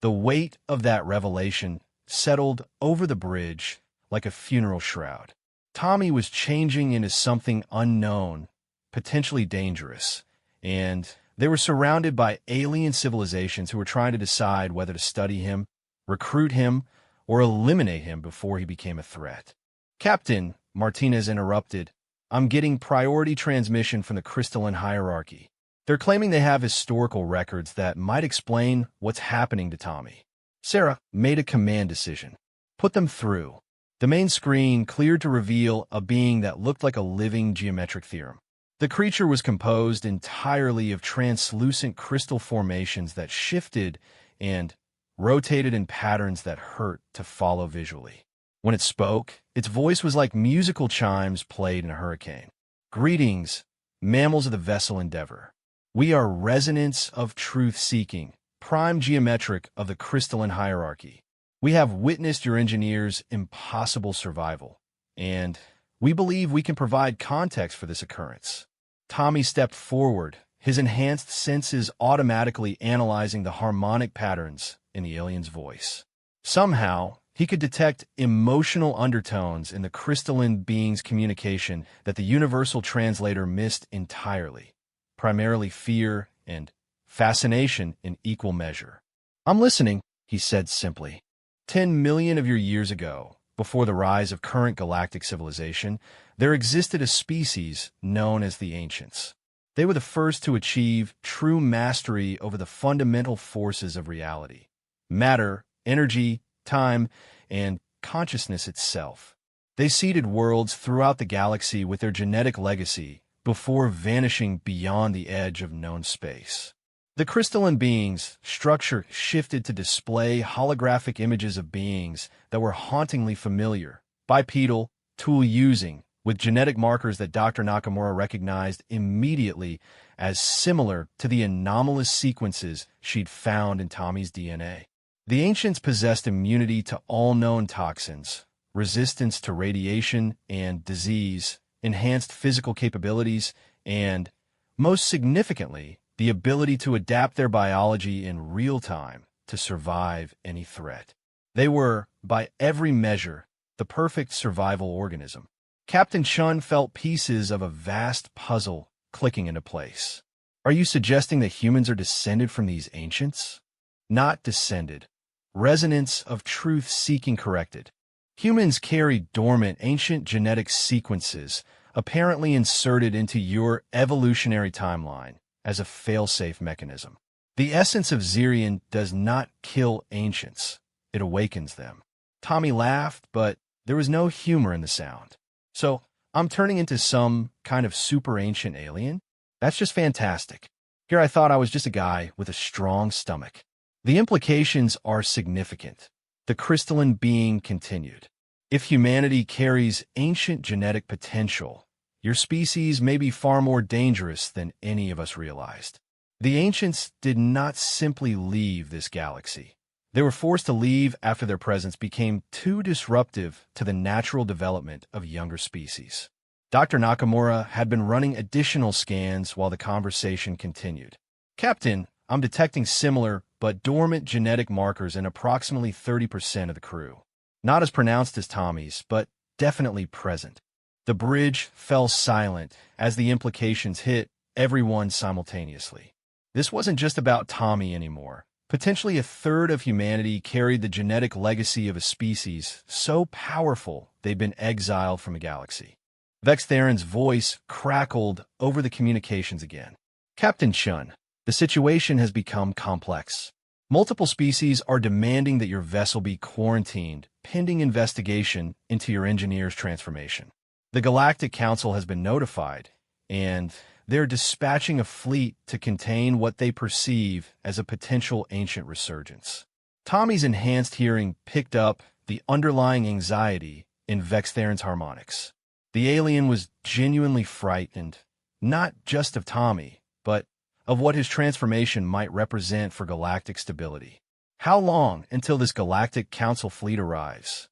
The weight of that revelation settled over the bridge like a funeral shroud. Tommy was changing into something unknown, potentially dangerous, and they were surrounded by alien civilizations who were trying to decide whether to study him, recruit him, or eliminate him before he became a threat. "Captain," Martinez interrupted, "I'm getting priority transmission from the crystalline hierarchy. They're claiming they have historical records that might explain what's happening to Tommy." Sarah made a command decision. "Put them through." The main screen cleared to reveal a being that looked like a living geometric theorem. The creature was composed entirely of translucent crystal formations that shifted and rotated in patterns that hurt to follow visually. When it spoke, its voice was like musical chimes played in a hurricane. "Greetings, mammals of the vessel Endeavor. We are resonance of truth-seeking, prime geometric of the crystalline hierarchy. We have witnessed your engineers' impossible survival, and we believe we can provide context for this occurrence." Tommy stepped forward, his enhanced senses automatically analyzing the harmonic patterns in the alien's voice. Somehow, he could detect emotional undertones in the crystalline being's communication that the universal translator missed entirely, primarily fear and fascination in equal measure. "I'm listening," he said simply. 10 million of your years ago, before the rise of current galactic civilization, there existed a species known as the Ancients. They were the first to achieve true mastery over the fundamental forces of reality: matter, energy, time, and consciousness itself. They seeded worlds throughout the galaxy with their genetic legacy before vanishing beyond the edge of known space. The crystalline being's structure shifted to display holographic images of beings that were hauntingly familiar, bipedal, tool-using, with genetic markers that Dr. Nakamura recognized immediately as similar to the anomalous sequences she'd found in Tommy's DNA. The Ancients possessed immunity to all known toxins, resistance to radiation and disease, enhanced physical capabilities, and, most significantly, the ability to adapt their biology in real time to survive any threat. They were, by every measure, the perfect survival organism. Captain Chun felt pieces of a vast puzzle clicking into place. "Are you suggesting that humans are descended from these ancients?" "Not descended. Resonance of truth-seeking corrected. Humans carry dormant ancient genetic sequences apparently inserted into your evolutionary timeline as a fail-safe mechanism. The essence of Zirian does not kill ancients. It awakens them." Tommy laughed, but there was no humor in the sound. "So, I'm turning into some kind of super ancient alien? That's just fantastic. Here I thought I was just a guy with a strong stomach." "The implications are significant," the crystalline being continued. "If humanity carries ancient genetic potential, your species may be far more dangerous than any of us realized. The ancients did not simply leave this galaxy. They were forced to leave after their presence became too disruptive to the natural development of younger species." Dr. Nakamura had been running additional scans while the conversation continued. "Captain, I'm detecting similar but dormant genetic markers in approximately 30% of the crew. Not as pronounced as Tommy's, but definitely present." The bridge fell silent as the implications hit everyone simultaneously. This wasn't just about Tommy anymore. Potentially a third of humanity carried the genetic legacy of a species so powerful they'd been exiled from the galaxy. Vex Theron's voice crackled over the communications again. "Captain Chun, the situation has become complex. Multiple species are demanding that your vessel be quarantined, pending investigation into your engineer's transformation. The Galactic Council has been notified, and they're dispatching a fleet to contain what they perceive as a potential ancient resurgence." Tommy's enhanced hearing picked up the underlying anxiety in Vex Theron's harmonics. The alien was genuinely frightened, not just of Tommy, but of what his transformation might represent for galactic stability. "How long until this Galactic Council fleet arrives?"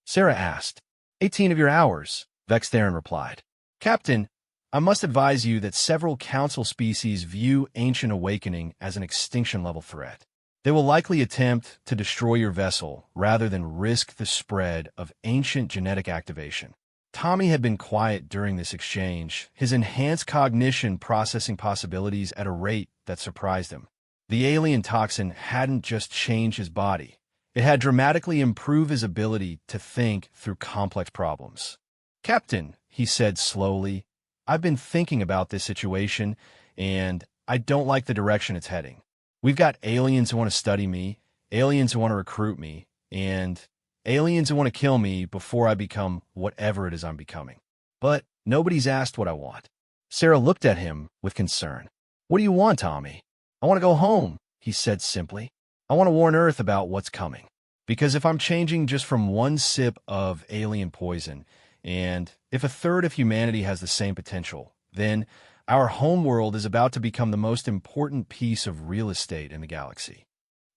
Sarah asked. 18 of your hours, Vex Theron replied. "Captain, I must advise you that several Council species view Ancient Awakening as an extinction-level threat. They will likely attempt to destroy your vessel rather than risk the spread of ancient genetic activation." Tommy had been quiet during this exchange, his enhanced cognition processing possibilities at a rate that surprised him. The alien toxin hadn't just changed his body. It had dramatically improved his ability to think through complex problems. "Captain," he said slowly, "I've been thinking about this situation, and I don't like the direction it's heading. We've got aliens who want to study me, aliens who want to recruit me, and aliens who want to kill me before I become whatever it is I'm becoming. But nobody's asked what I want." Sarah looked at him with concern. "What do you want, Tommy?" "I want to go home," he said simply. "I want to warn Earth about what's coming. Because if I'm changing just from one sip of alien poison, and if a third of humanity has the same potential, then our homeworld is about to become the most important piece of real estate in the galaxy."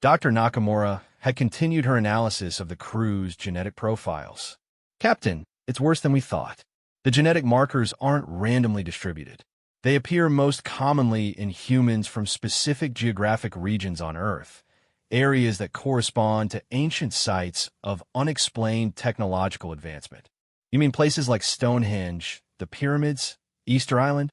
Dr. Nakamura had continued her analysis of the crew's genetic profiles. "Captain, it's worse than we thought. The genetic markers aren't randomly distributed. They appear most commonly in humans from specific geographic regions on Earth, areas that correspond to ancient sites of unexplained technological advancement." "You mean places like Stonehenge, the pyramids, Easter Island?"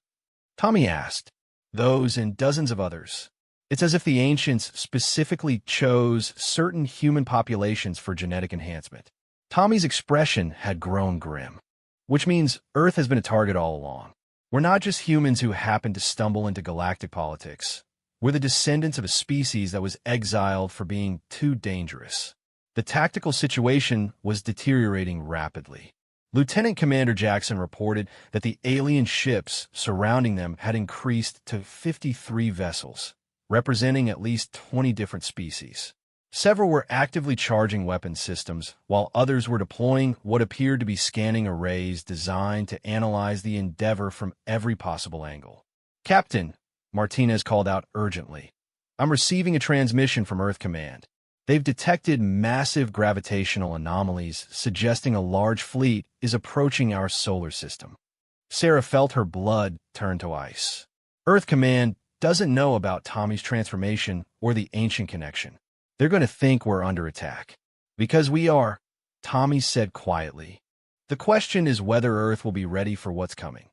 Tommy asked. "Those and dozens of others. It's as if the ancients specifically chose certain human populations for genetic enhancement." Tommy's expression had grown grim. "Which means Earth has been a target all along. We're not just humans who happened to stumble into galactic politics. We're the descendants of a species that was exiled for being too dangerous." The tactical situation was deteriorating rapidly. Lieutenant Commander Jackson reported that the alien ships surrounding them had increased to 53 vessels, representing at least 20 different species. Several were actively charging weapon systems, while others were deploying what appeared to be scanning arrays designed to analyze the Endeavor from every possible angle. "Captain," Martinez called out urgently, "I'm receiving a transmission from Earth Command. They've detected massive gravitational anomalies suggesting a large fleet is approaching our solar system." Sarah felt her blood turn to ice. Earth Command doesn't know about Tommy's transformation or the ancient connection. They're going to think we're under attack. "Because we are," Tommy said quietly. "The question is whether Earth will be ready for what's coming."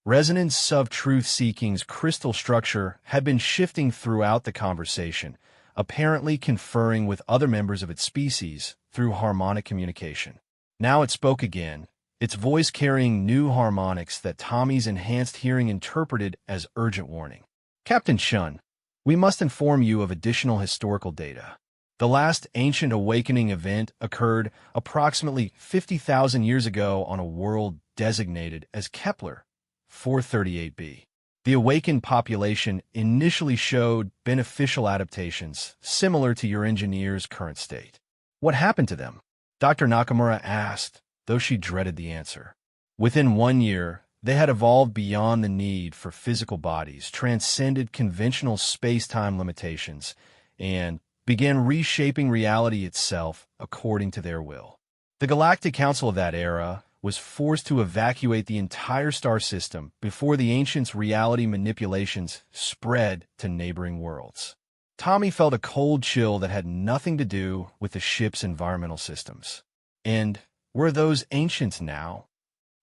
Resonance of Truth-Seeking's crystal structure had been shifting throughout the conversation, apparently conferring with other members of its species through harmonic communication. Now it spoke again, its voice carrying new harmonics that Tommy's enhanced hearing interpreted as urgent warning. "Captain Shun, we must inform you of additional historical data. The last ancient awakening event occurred approximately 50,000 years ago on a world designated as Kepler 438b. The awakened population initially showed beneficial adaptations similar to your engineer's current state." "What happened to them?" Dr. Nakamura asked, though she dreaded the answer. "Within 1 year, they had evolved beyond the need for physical bodies, transcended conventional space-time limitations, and began reshaping reality itself according to their will. The Galactic Council of that era was forced to evacuate the entire star system before the ancients' reality manipulations spread to neighboring worlds." Tommy felt a cold chill that had nothing to do with the ship's environmental systems. And were those ancients now?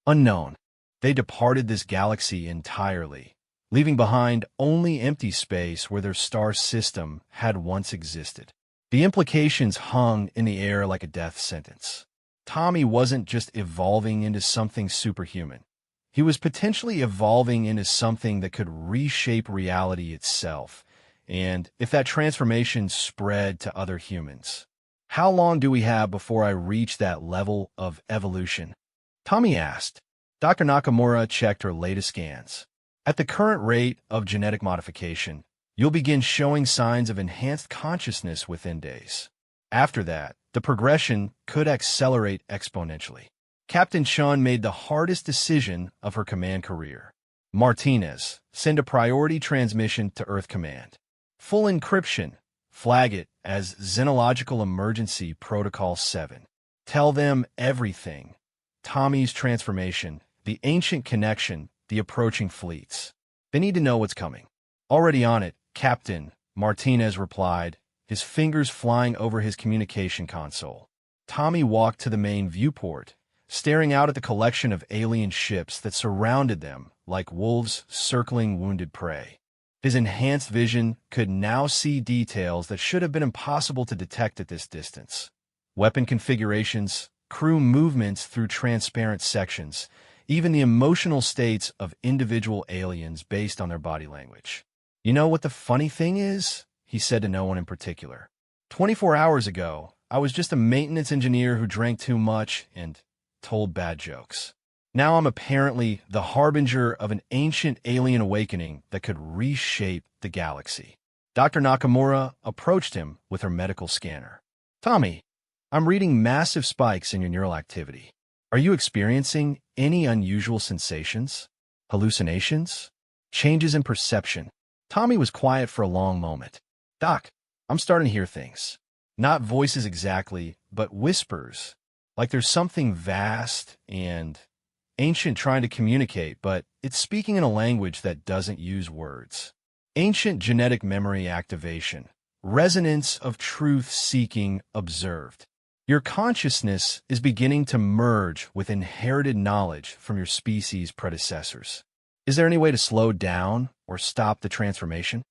Unknown. They departed this galaxy entirely, leaving behind only empty space where their star system had once existed. The implications hung in the air like a death sentence. Tommy wasn't just evolving into something superhuman. He was potentially evolving into something that could reshape reality itself, and if that transformation spread to other humans. "How long do we have before I reach that level of evolution?" Tommy asked. Dr. Nakamura checked her latest scans. "At the current rate of genetic modification, you'll begin showing signs of enhanced consciousness within days. After that, the progression could accelerate exponentially." Captain Chun made the hardest decision of her command career. "Martinez, send a priority transmission to Earth Command. Full encryption. Flag it as Xenological Emergency Protocol 7. Tell them everything. Tommy's transformation, the ancient connection, the approaching fleets. They need to know what's coming." "Already on it, Captain," Martinez replied, his fingers flying over his communication console. Tommy walked to the main viewport, staring out at the collection of alien ships that surrounded them like wolves circling wounded prey. His enhanced vision could now see details that should have been impossible to detect at this distance. Weapon configurations, crew movements through transparent sections, even the emotional states of individual aliens based on their body language. "You know what the funny thing is?" he said to no one in particular. 24 hours ago, I was just a maintenance engineer who drank too much and told bad jokes. Now I'm apparently the harbinger of an ancient alien awakening that could reshape the galaxy. Dr. Nakamura approached him with her medical scanner. "Tommy, I'm reading massive spikes in your neural activity. Are you experiencing any unusual sensations? Hallucinations? Changes in perception?" Tommy was quiet for a long moment. "Doc, I'm starting to hear things. Not voices exactly, but whispers. Like there's something vast and ancient trying to communicate, but it's speaking in a language that doesn't use words. Ancient genetic memory activation. Resonance of truth-seeking observed. Your consciousness is beginning to merge with inherited knowledge from your species' predecessors. Is there any way to slow down or stop the transformation?"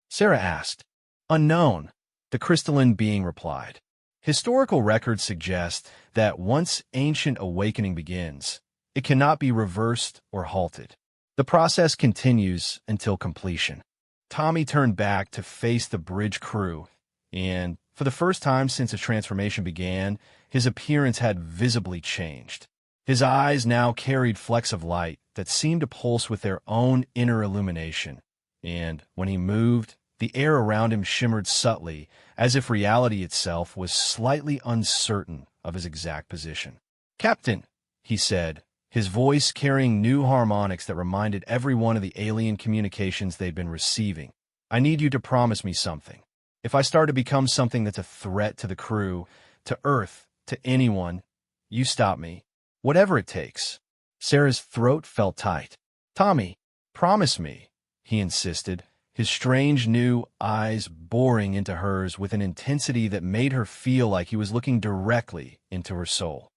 Sarah asked. "Unknown," the crystalline being replied. "Historical records suggest that once ancient awakening begins, it cannot be reversed or halted. The process continues until completion." Tommy turned back to face the bridge crew, and for the first time since his transformation began, his appearance had visibly changed. His eyes now carried flecks of light that seemed to pulse with their own inner illumination, and when he moved, the air around him shimmered subtly, as if reality itself was slightly uncertain of his exact position. "Captain," he said, his voice carrying new harmonics that reminded everyone of the alien communications they'd been receiving. "I need you to promise me something. If I start to become something that's a threat to the crew, to Earth, to anyone, you stop me. Whatever it takes." Sarah's throat felt tight. "Tommy, promise me," he insisted, his strange new eyes boring into hers with an intensity that made her feel like he was looking directly into her soul.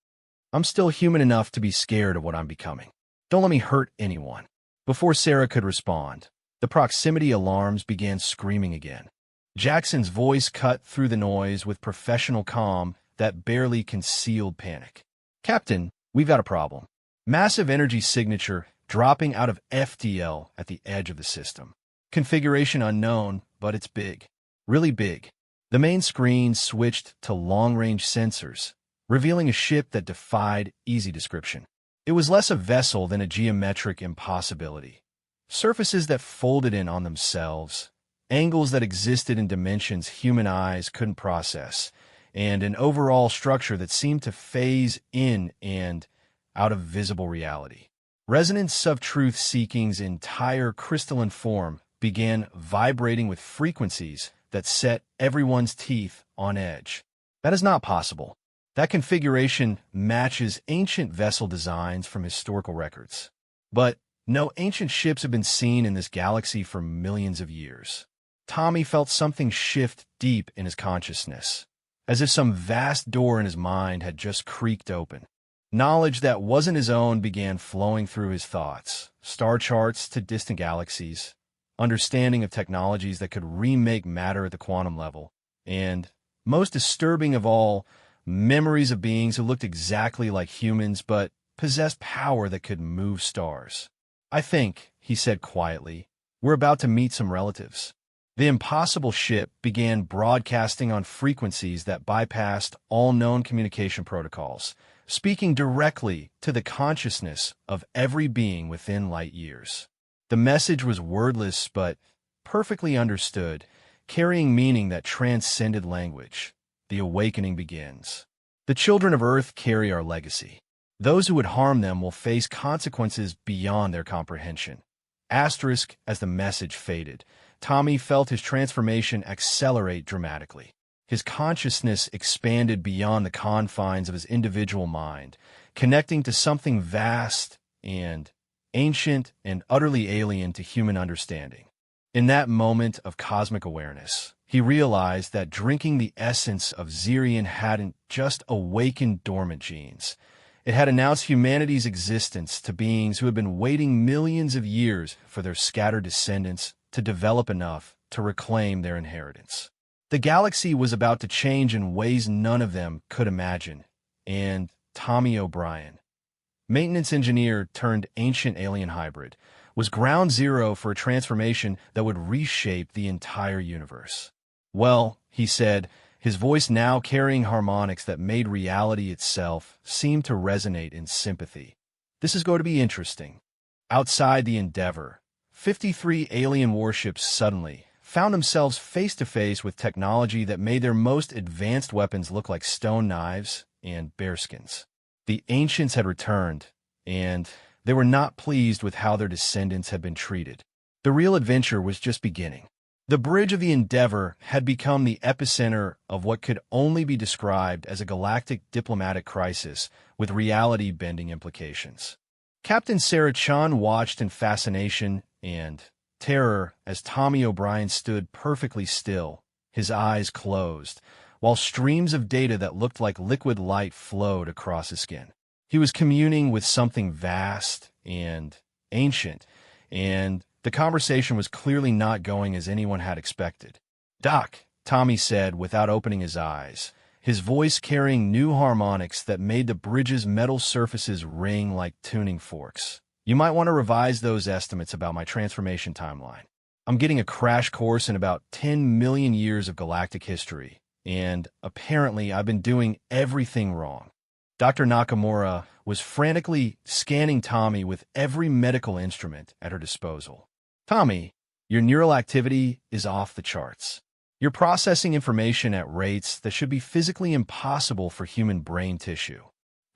"I'm still human enough to be scared of what I'm becoming. Don't let me hurt anyone." Before Sarah could respond, the proximity alarms began screaming again. Jackson's voice cut through the noise with professional calm that barely concealed panic. "Captain, we've got a problem. Massive energy signature dropping out of FDL at the edge of the system. Configuration unknown, but it's big. Really big." The main screen switched to long-range sensors, revealing a ship that defied easy description. It was less a vessel than a geometric impossibility. Surfaces that folded in on themselves, angles that existed in dimensions human eyes couldn't process, and an overall structure that seemed to phase in and out of visible reality. Resonance of truth-seeking's entire crystalline form began vibrating with frequencies that set everyone's teeth on edge. "That is not possible. That configuration matches ancient vessel designs from historical records. But no ancient ships have been seen in this galaxy for millions of years." Tommy felt something shift deep in his consciousness, as if some vast door in his mind had just creaked open. Knowledge that wasn't his own began flowing through his thoughts, star charts to distant galaxies, understanding of technologies that could remake matter at the quantum level, and, most disturbing of all, memories of beings who looked exactly like humans but possessed power that could move stars. "I think," he said quietly, "we're about to meet some relatives." The impossible ship began broadcasting on frequencies that bypassed all known communication protocols, speaking directly to the consciousness of every being within light years. The message was wordless but perfectly understood, carrying meaning that transcended language. "The awakening begins. The children of Earth carry our legacy. Those who would harm them will face consequences beyond their comprehension." Asterisk as the message faded, Tommy felt his transformation accelerate dramatically. His consciousness expanded beyond the confines of his individual mind, connecting to something vast and ancient and utterly alien to human understanding. In that moment of cosmic awareness, he realized that drinking the essence of Zirian hadn't just awakened dormant genes. It had announced humanity's existence to beings who had been waiting millions of years for their scattered descendants to develop enough to reclaim their inheritance. The galaxy was about to change in ways none of them could imagine, and Tommy O'Brien, maintenance engineer turned ancient alien hybrid, was ground zero for a transformation that would reshape the entire universe. "Well," he said, his voice now carrying harmonics that made reality itself seem to resonate in sympathy, "this is going to be interesting." Outside the Endeavor, 53 alien warships suddenly found themselves face-to-face with technology that made their most advanced weapons look like stone knives and bearskins. The ancients had returned, and they were not pleased with how their descendants had been treated. The real adventure was just beginning. The bridge of the Endeavor had become the epicenter of what could only be described as a galactic diplomatic crisis with reality-bending implications. Captain Sarah Chan watched in fascination and terror as Tommy O'Brien stood perfectly still, his eyes closed, while streams of data that looked like liquid light flowed across his skin. He was communing with something vast and ancient, and the conversation was clearly not going as anyone had expected. "Doc," Tommy said without opening his eyes, his voice carrying new harmonics that made the bridge's metal surfaces ring like tuning forks. "You might want to revise those estimates about my transformation timeline. I'm getting a crash course in about 10 million years of galactic history, and apparently I've been doing everything wrong." Dr. Nakamura was frantically scanning Tommy with every medical instrument at her disposal. "Tommy, your neural activity is off the charts. You're processing information at rates that should be physically impossible for human brain tissue."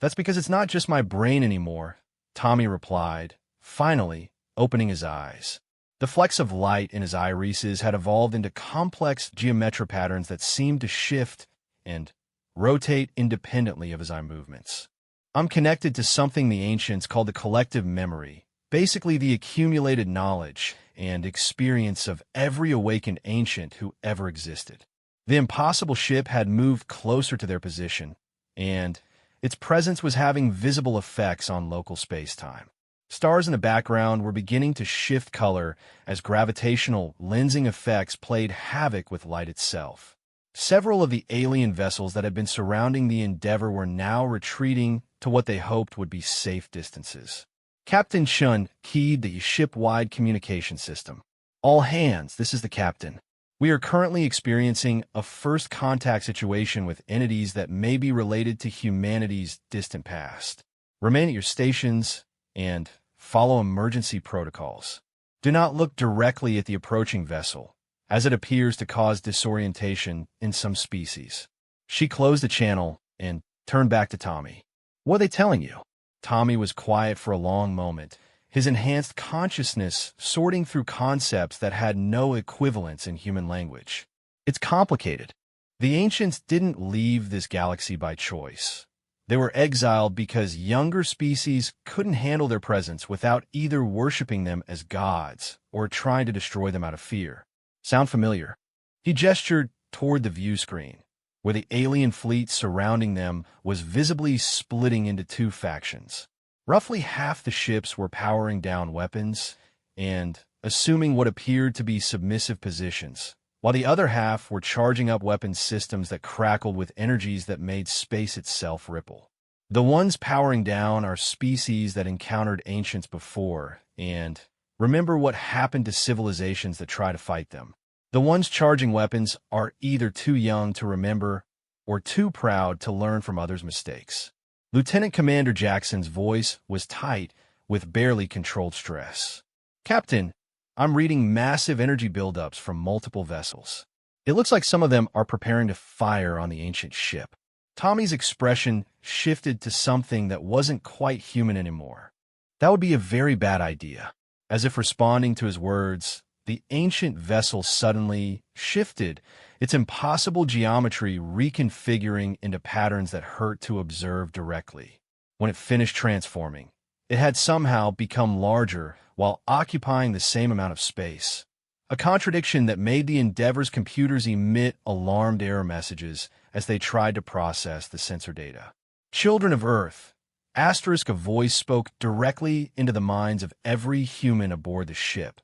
"That's because it's not just my brain anymore," Tommy replied, finally opening his eyes. The flecks of light in his irises had evolved into complex geometric patterns that seemed to shift and rotate independently of his eye movements. "I'm connected to something the ancients called the collective memory, basically the accumulated knowledge and experience of every awakened ancient who ever existed." The impossible ship had moved closer to their position, and its presence was having visible effects on local space-time. Stars in the background were beginning to shift color as gravitational lensing effects played havoc with light itself. Several of the alien vessels that had been surrounding the Endeavor were now retreating to what they hoped would be safe distances. Captain Chun keyed the ship-wide communication system. "All hands, this is the captain. We are currently experiencing a first contact situation with entities that may be related to humanity's distant past. Remain at your stations and follow emergency protocols. Do not look directly at the approaching vessel, as it appears to cause disorientation in some species." She closed the channel and turned back to Tommy. "What are they telling you?" Tommy was quiet for a long moment, his enhanced consciousness sorting through concepts that had no equivalents in human language. "It's complicated. The ancients didn't leave this galaxy by choice. They were exiled because younger species couldn't handle their presence without either worshipping them as gods or trying to destroy them out of fear. Sound familiar?" He gestured toward the view screen, where the alien fleet surrounding them was visibly splitting into two factions. Roughly half the ships were powering down weapons and assuming what appeared to be submissive positions, while the other half were charging up weapons systems that crackled with energies that made space itself ripple. The ones powering down are species that encountered ancients before, and remember what happened to civilizations that try to fight them. The ones charging weapons are either too young to remember or too proud to learn from others' mistakes. Lieutenant Commander Jackson's voice was tight with barely controlled stress. "Captain, I'm reading massive energy buildups from multiple vessels. It looks like some of them are preparing to fire on the ancient ship." Tommy's expression shifted to something that wasn't quite human anymore. "That would be a very bad idea." As if responding to his words, the ancient vessel suddenly shifted, its impossible geometry reconfiguring into patterns that hurt to observe directly. When it finished transforming, it had somehow become larger while occupying the same amount of space. A contradiction that made the Endeavor's computers emit alarmed error messages as they tried to process the sensor data. "Children of Earth," a voice spoke directly into the minds of every human aboard the ship.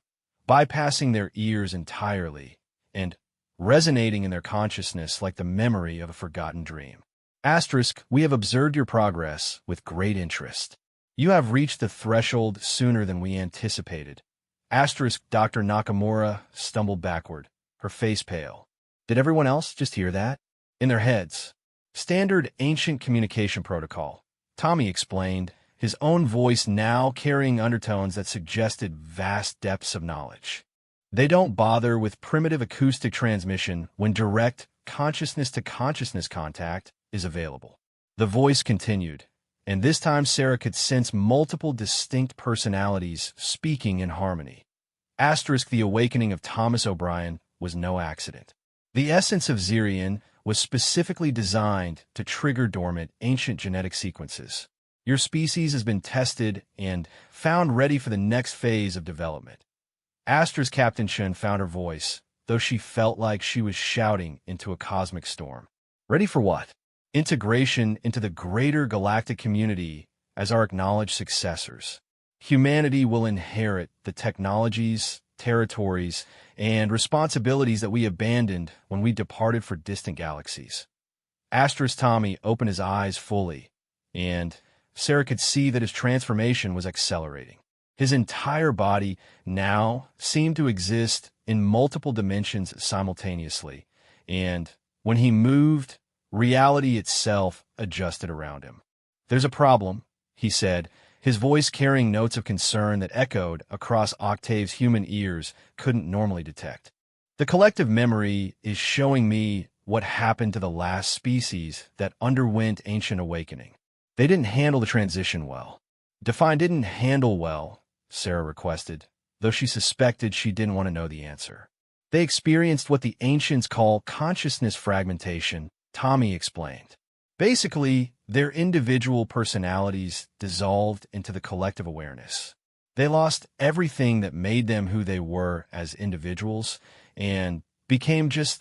bypassing their ears entirely and resonating in their consciousness like the memory of a forgotten dream. Asterisk, we have observed your progress with great interest. You have reached the threshold sooner than we anticipated. Asterisk, Dr. Nakamura stumbled backward, her face pale. Did everyone else just hear that? In their heads. Standard ancient communication protocol, Tommy explained, his own voice now carrying undertones that suggested vast depths of knowledge. They don't bother with primitive acoustic transmission when direct consciousness-to-consciousness contact is available. The voice continued, and this time Sarah could sense multiple distinct personalities speaking in harmony. Asterisk, the awakening of Thomas O'Brien was no accident. The essence of Zirian was specifically designed to trigger dormant ancient genetic sequences. Your species has been tested and found ready for the next phase of development. Asterisk, Captain Chen found her voice, though she felt like she was shouting into a cosmic storm. Ready for what? Integration into the greater galactic community as our acknowledged successors. Humanity will inherit the technologies, territories, and responsibilities that we abandoned when we departed for distant galaxies. Asterisk, Tommy opened his eyes fully, and Sarah could see that his transformation was accelerating. His entire body now seemed to exist in multiple dimensions simultaneously, and when he moved, reality itself adjusted around him. There's a problem, he said, his voice carrying notes of concern that echoed across Octave's human ears couldn't normally detect. The collective memory is showing me what happened to the last species that underwent ancient awakening. They didn't handle the transition well. Define didn't handle well, Sarah requested, though she suspected she didn't want to know the answer. They experienced what the ancients call consciousness fragmentation, Tommy explained. Basically, their individual personalities dissolved into the collective awareness. They lost everything that made them who they were as individuals and became just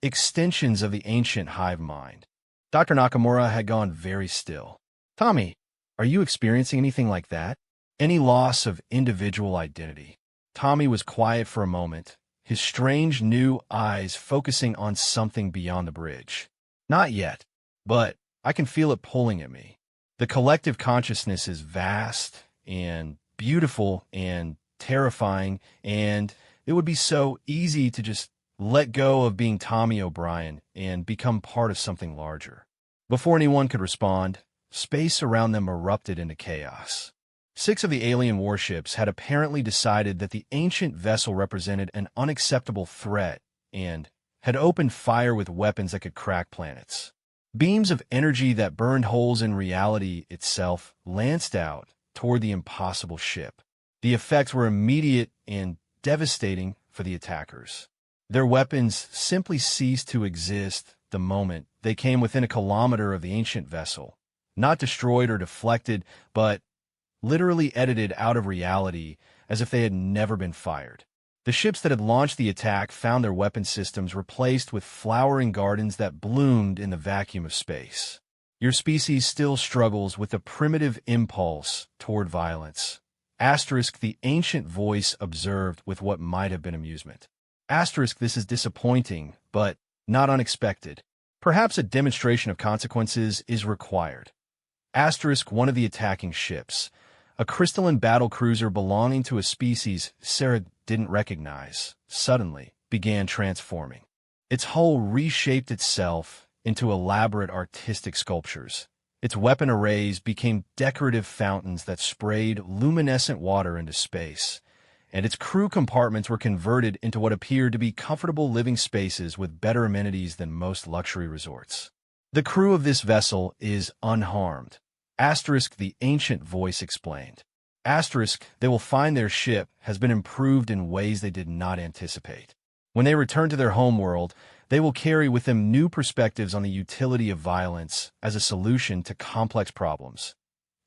extensions of the ancient hive mind. Dr. Nakamura had gone very still. Tommy, are you experiencing anything like that? Any loss of individual identity? Tommy was quiet for a moment, his strange new eyes focusing on something beyond the bridge. Not yet, but I can feel it pulling at me. The collective consciousness is vast and beautiful and terrifying, and it would be so easy to just let go of being Tommy O'Brien and become part of something larger. Before anyone could respond, space around them erupted into chaos. 6 of the alien warships had apparently decided that the ancient vessel represented an unacceptable threat and had opened fire with weapons that could crack planets. Beams of energy that burned holes in reality itself lanced out toward the impossible ship. The effects were immediate and devastating for the attackers. Their weapons simply ceased to exist the moment they came within a kilometer of the ancient vessel. Not destroyed or deflected, but literally edited out of reality as if they had never been fired. The ships that had launched the attack found their weapon systems replaced with flowering gardens that bloomed in the vacuum of space. Your species still struggles with a primitive impulse toward violence. Asterisk, the ancient voice observed with what might have been amusement. Asterisk, this is disappointing, but not unexpected. Perhaps a demonstration of consequences is required. Asterisk, one of the attacking ships, a crystalline battle cruiser belonging to a species Sarah didn't recognize, suddenly began transforming. Its hull reshaped itself into elaborate artistic sculptures. Its weapon arrays became decorative fountains that sprayed luminescent water into space, and its crew compartments were converted into what appeared to be comfortable living spaces with better amenities than most luxury resorts. The crew of this vessel is unharmed. Asterisk, the ancient voice explained. Asterisk, they will find their ship has been improved in ways they did not anticipate. When they return to their homeworld, they will carry with them new perspectives on the utility of violence as a solution to complex problems.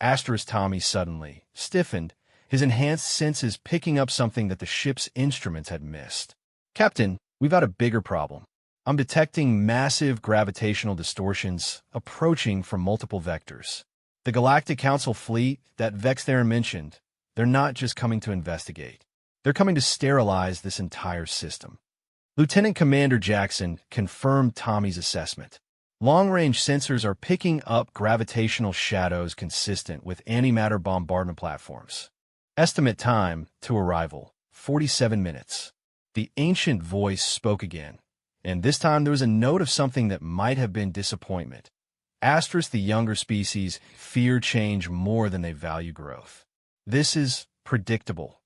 Asterisk, Tommy suddenly stiffened, his enhanced senses picking up something that the ship's instruments had missed. Captain, we've got a bigger problem. I'm detecting massive gravitational distortions approaching from multiple vectors. The Galactic Council fleet that Vextherin mentioned, they're not just coming to investigate. They're coming to sterilize this entire system. Lieutenant Commander Jackson confirmed Tommy's assessment. Long-range sensors are picking up gravitational shadows consistent with antimatter bombardment platforms. Estimate time to arrival, 47 minutes. The ancient voice spoke again, and this time there was a note of something that might have been disappointment. Asterisk, the younger species fear change more than they value growth. This is predictable.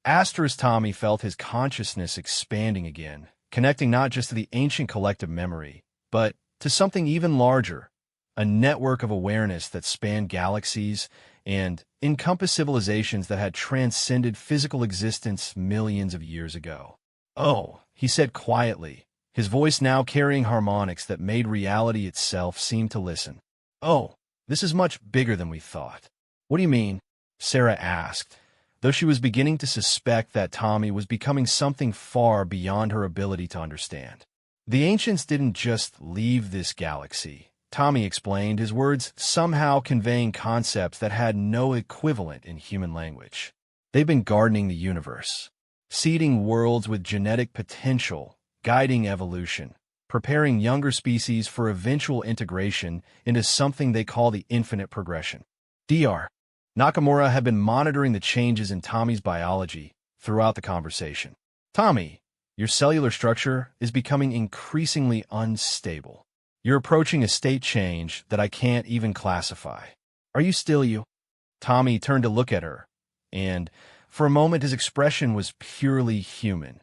Asterisk, Tommy felt his consciousness expanding again, connecting not just to the ancient collective memory, but to something even larger, a network of awareness that spanned galaxies and encompassed civilizations that had transcended physical existence millions of years ago. "Oh," he said quietly, his voice now carrying harmonics that made reality itself seem to listen. "Oh, this is much bigger than we thought." "What do you mean?" Sarah asked, though she was beginning to suspect that Tommy was becoming something far beyond her ability to understand. "The ancients didn't just leave this galaxy," Tommy explained, his words somehow conveying concepts that had no equivalent in human language. "They've been gardening the universe, seeding worlds with genetic potential, guiding evolution, preparing younger species for eventual integration into something they call the infinite progression." Dr. Nakamura had been monitoring the changes in Tommy's biology throughout the conversation. "Tommy, your cellular structure is becoming increasingly unstable. You're approaching a state change that I can't even classify. Are you still you?" Tommy turned to look at her, and for a moment his expression was purely human.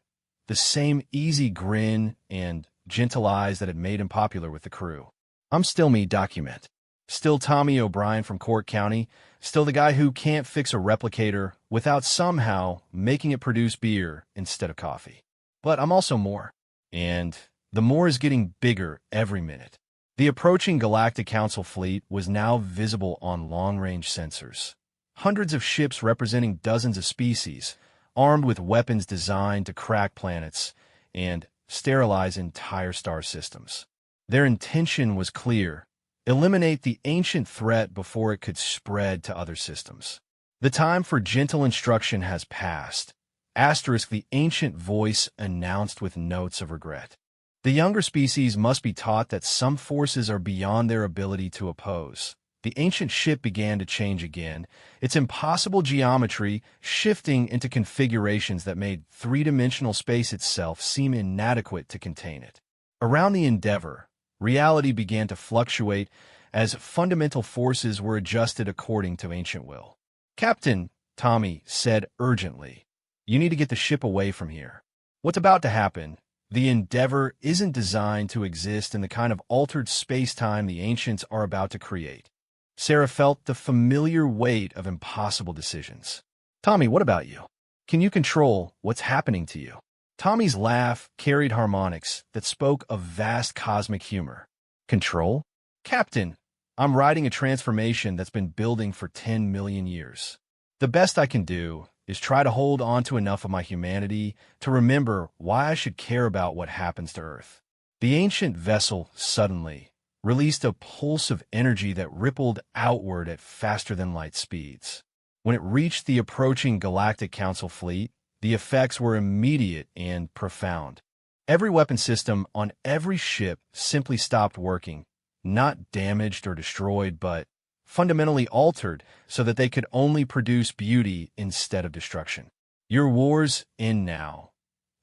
The same easy grin and gentle eyes that had made him popular with the crew. "I'm still me, document. Still Tommy O'Brien from Cork County, still the guy who can't fix a replicator without somehow making it produce beer instead of coffee. But I'm also more. And the more is getting bigger every minute." The approaching Galactic Council fleet was now visible on long-range sensors. Hundreds of ships representing dozens of species, armed with weapons designed to crack planets and sterilize entire star systems. Their intention was clear: eliminate the ancient threat before it could spread to other systems. "The time for gentle instruction has passed," asterisk, the ancient voice announced with notes of regret. "The younger species must be taught that some forces are beyond their ability to oppose." The ancient ship began to change again, its impossible geometry shifting into configurations that made three-dimensional space itself seem inadequate to contain it. Around the Endeavor, reality began to fluctuate as fundamental forces were adjusted according to ancient will. "Captain," Tommy said urgently, "you need to get the ship away from here." "What's about to happen?" "The Endeavor isn't designed to exist in the kind of altered space-time the ancients are about to create." Sarah felt the familiar weight of impossible decisions. "Tommy, what about you? Can you control what's happening to you?" Tommy's laugh carried harmonics that spoke of vast cosmic humor. "Control? Captain, I'm riding a transformation that's been building for 10 million years. The best I can do is try to hold on to enough of my humanity to remember why I should care about what happens to Earth." The ancient vessel suddenly released a pulse of energy that rippled outward at faster-than-light speeds. When it reached the approaching Galactic Council fleet, the effects were immediate and profound. Every weapon system on every ship simply stopped working, not damaged or destroyed, but fundamentally altered so that they could only produce beauty instead of destruction. "Your war's end now,"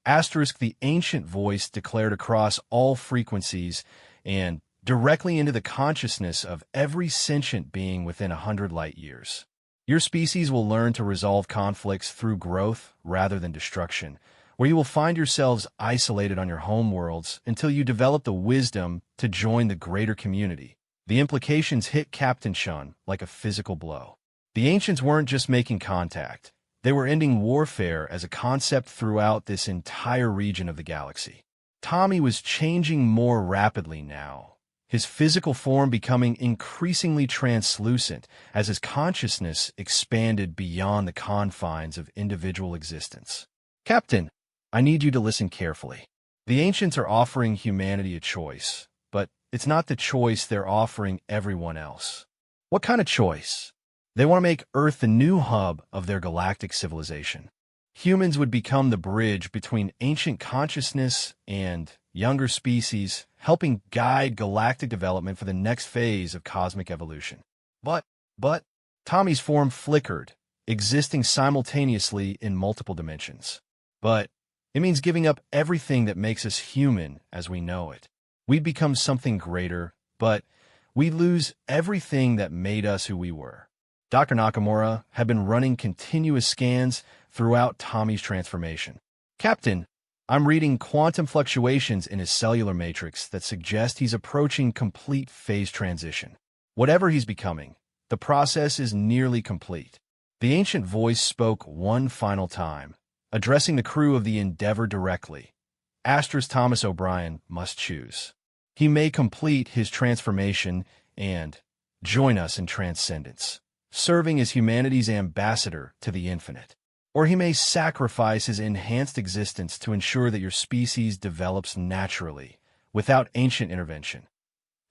asterisk, the ancient voice declared across all frequencies and directly into the consciousness of every sentient being within 100 light years. "Your species will learn to resolve conflicts through growth rather than destruction, where you will find yourselves isolated on your home worlds until you develop the wisdom to join the greater community." The implications hit Captain Shun like a physical blow. The ancients weren't just making contact. They were ending warfare as a concept throughout this entire region of the galaxy. Tommy was changing more rapidly now, his physical form becoming increasingly translucent as his consciousness expanded beyond the confines of individual existence. "Captain, I need you to listen carefully. The ancients are offering humanity a choice, but it's not the choice they're offering everyone else." "What kind of choice?" "They want to make Earth the new hub of their galactic civilization. Humans would become the bridge between ancient consciousness and younger species, helping guide galactic development for the next phase of cosmic evolution. But, Tommy's form flickered, existing simultaneously in multiple dimensions. But it means giving up everything that makes us human as we know it. We'd become something greater, but we lose everything that made us who we were. Dr. Nakamura had been running continuous scans throughout Tommy's transformation. Captain, I'm reading quantum fluctuations in his cellular matrix that suggest he's approaching complete phase transition. Whatever he's becoming, the process is nearly complete. The ancient voice spoke one final time, addressing the crew of the Endeavor directly. Asterisk Thomas O'Brien must choose. He may complete his transformation and join us in transcendence, serving as humanity's ambassador to the infinite. Or he may sacrifice his enhanced existence to ensure that your species develops naturally, without ancient intervention.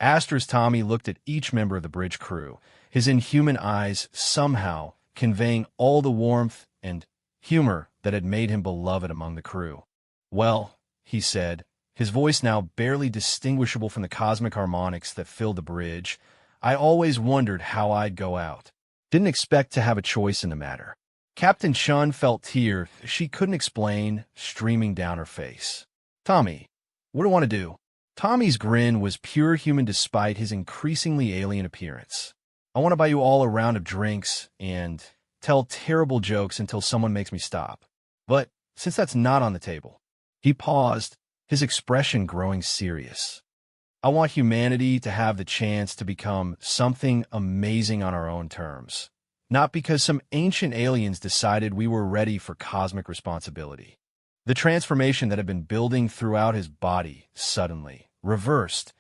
Asterisk Tommy looked at each member of the bridge crew, his inhuman eyes somehow conveying all the warmth and humor that had made him beloved among the crew. Well, he said, his voice now barely distinguishable from the cosmic harmonics that filled the bridge, I always wondered how I'd go out. Didn't expect to have a choice in the matter. Captain Chun felt tears she couldn't explain streaming down her face. Tommy, what do you want to do? Tommy's grin was pure human despite his increasingly alien appearance. I want to buy you all a round of drinks and tell terrible jokes until someone makes me stop. But since that's not on the table, he paused, his expression growing serious. I want humanity to have the chance to become something amazing on our own terms, not because some ancient aliens decided we were ready for cosmic responsibility. The transformation that had been building throughout his body suddenly reversed,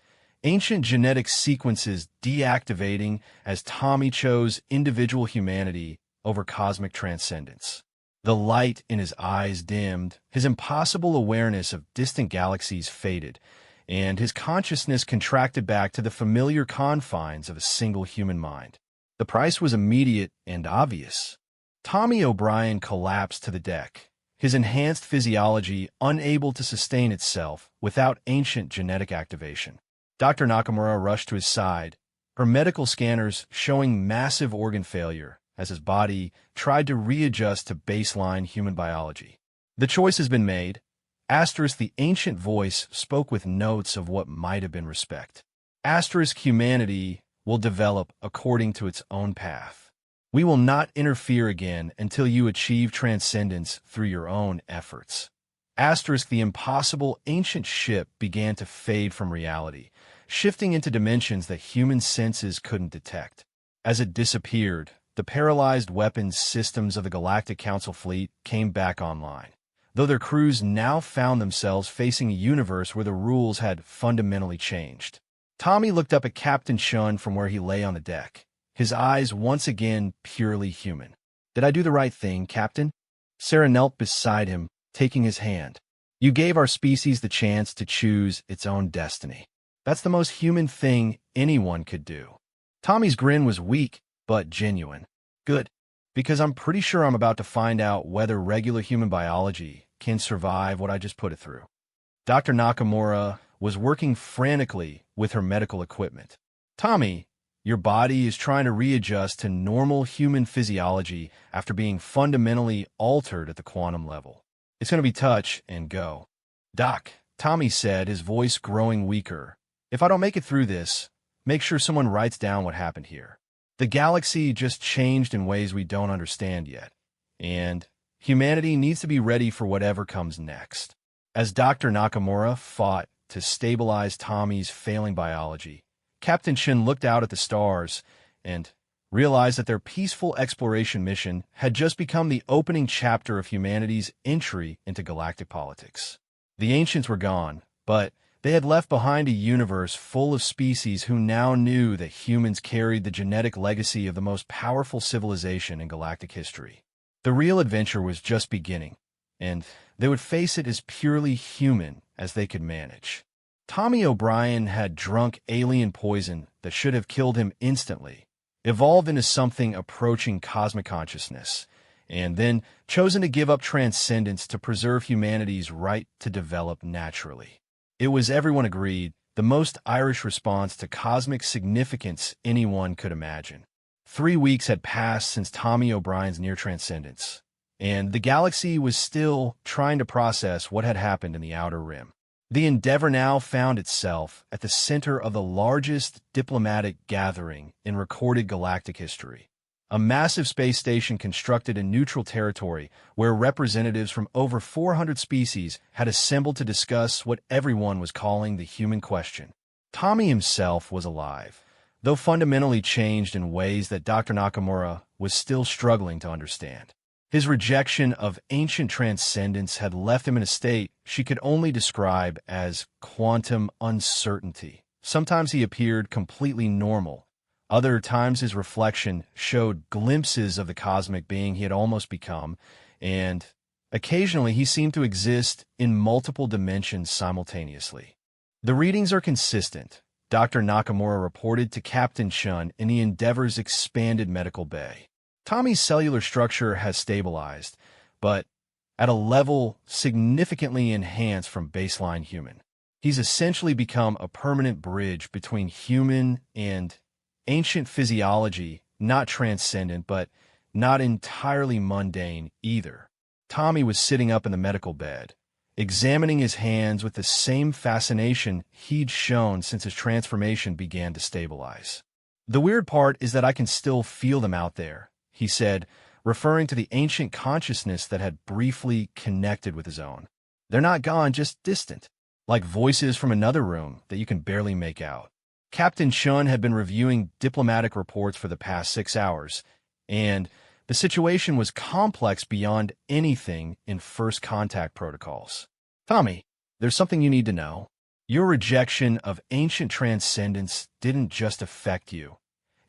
ancient genetic sequences deactivating as Tommy chose individual humanity over cosmic transcendence. The light in his eyes dimmed, his impossible awareness of distant galaxies faded, and his consciousness contracted back to the familiar confines of a single human mind. The price was immediate and obvious. Tommy O'Brien collapsed to the deck, his enhanced physiology unable to sustain itself without ancient genetic activation. Dr. Nakamura rushed to his side, her medical scanners showing massive organ failure as his body tried to readjust to baseline human biology. The choice has been made. Asterisk the ancient voice spoke with notes of what might have been respect. Asterisk humanity will develop according to its own path. We will not interfere again until you achieve transcendence through your own efforts. Asterisk the impossible ancient ship began to fade from reality, shifting into dimensions that human senses couldn't detect. As it disappeared, the paralyzed weapons systems of the Galactic Council fleet came back online, though their crews now found themselves facing a universe where the rules had fundamentally changed. Tommy looked up at Captain Chun from where he lay on the deck, his eyes once again purely human. Did I do the right thing, Captain? Sarah knelt beside him, taking his hand. You gave our species the chance to choose its own destiny. That's the most human thing anyone could do. Tommy's grin was weak, but genuine. Good, because I'm pretty sure I'm about to find out whether regular human biology can survive what I just put it through. Dr. Nakamura was working frantically with her medical equipment. Tommy, your body is trying to readjust to normal human physiology after being fundamentally altered at the quantum level. It's going to be touch and go. Doc, Tommy said, his voice growing weaker. If I don't make it through this, make sure someone writes down what happened here. The galaxy just changed in ways we don't understand yet, and humanity needs to be ready for whatever comes next. As Dr. Nakamura fought to stabilize Tommy's failing biology, Captain Shin looked out at the stars and realized that their peaceful exploration mission had just become the opening chapter of humanity's entry into galactic politics. The ancients were gone, but they had left behind a universe full of species who now knew that humans carried the genetic legacy of the most powerful civilization in galactic history. The real adventure was just beginning, and they would face it as purely human as they could manage. Tommy O'Brien had drunk alien poison that should have killed him instantly, evolved into something approaching cosmic consciousness, and then chosen to give up transcendence to preserve humanity's right to develop naturally. It was, everyone agreed, the most Irish response to cosmic significance anyone could imagine. 3 weeks had passed since Tommy O'Brien's near transcendence, and the galaxy was still trying to process what had happened in the Outer Rim. The Endeavor now found itself at the center of the largest diplomatic gathering in recorded galactic history. A massive space station constructed in neutral territory where representatives from over 400 species had assembled to discuss what everyone was calling the human question. Tommy himself was alive, though fundamentally changed in ways that Dr. Nakamura was still struggling to understand. His rejection of ancient transcendence had left him in a state she could only describe as quantum uncertainty. Sometimes he appeared completely normal. Other times his reflection showed glimpses of the cosmic being he had almost become, and occasionally he seemed to exist in multiple dimensions simultaneously. The readings are consistent, Dr. Nakamura reported to Captain Shun in the Endeavor's expanded medical bay. Tommy's cellular structure has stabilized, but at a level significantly enhanced from baseline human. He's essentially become a permanent bridge between human and ancient physiology, not transcendent, but not entirely mundane either. Tommy was sitting up in the medical bed, examining his hands with the same fascination he'd shown since his transformation began to stabilize. "The weird part is that I can still feel them out there," he said, referring to the ancient consciousness that had briefly connected with his own. "They're not gone, just distant, like voices from another room that you can barely make out." Captain Shun had been reviewing diplomatic reports for the past 6 hours, and the situation was complex beyond anything in first contact protocols. "Tommy, there's something you need to know. Your rejection of ancient transcendence didn't just affect you.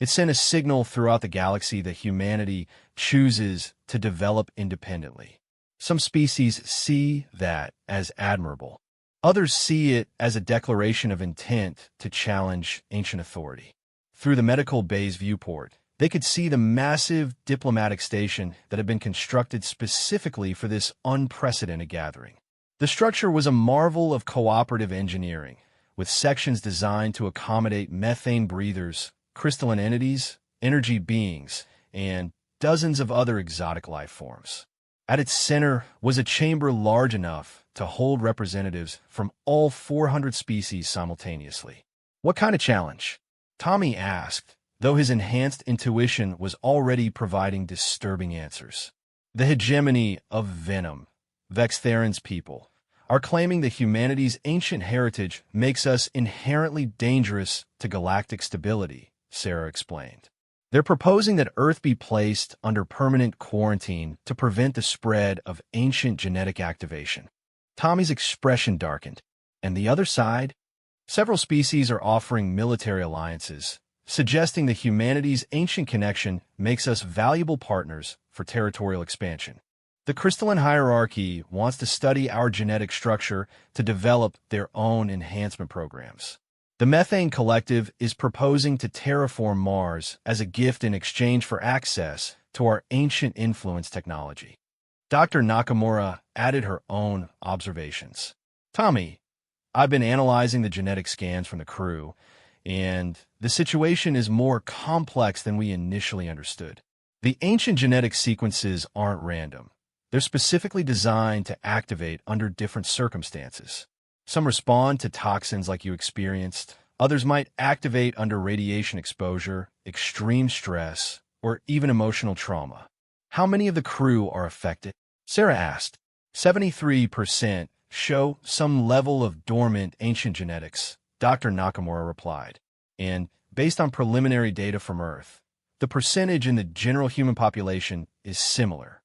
It sent a signal throughout the galaxy that humanity chooses to develop independently. Some species see that as admirable. Others see it as a declaration of intent to challenge ancient authority." Through the medical bay's viewport, they could see the massive diplomatic station that had been constructed specifically for this unprecedented gathering. The structure was a marvel of cooperative engineering, with sections designed to accommodate methane breathers, crystalline entities, energy beings, and dozens of other exotic life forms. At its center was a chamber large enough to hold representatives from all 400 species simultaneously. "What kind of challenge?" Tommy asked, though his enhanced intuition was already providing disturbing answers. "The hegemony of Venom, Vextheron's people, are claiming that humanity's ancient heritage makes us inherently dangerous to galactic stability," Sarah explained. "They're proposing that Earth be placed under permanent quarantine to prevent the spread of ancient genetic activation." Tommy's expression darkened. "And the other side?" "Several species are offering military alliances, suggesting that humanity's ancient connection makes us valuable partners for territorial expansion. The crystalline hierarchy wants to study our genetic structure to develop their own enhancement programs. The Methane Collective is proposing to terraform Mars as a gift in exchange for access to our ancient influence technology." Dr. Nakamura added her own observations. "Tommy, I've been analyzing the genetic scans from the crew, and the situation is more complex than we initially understood. The ancient genetic sequences aren't random. They're specifically designed to activate under different circumstances. Some respond to toxins like you experienced. Others might activate under radiation exposure, extreme stress, or even emotional trauma." "How many of the crew are affected?" Sarah asked. 73% show some level of dormant ancient genetics," Dr. Nakamura replied. "And based on preliminary data from Earth, the percentage in the general human population is similar.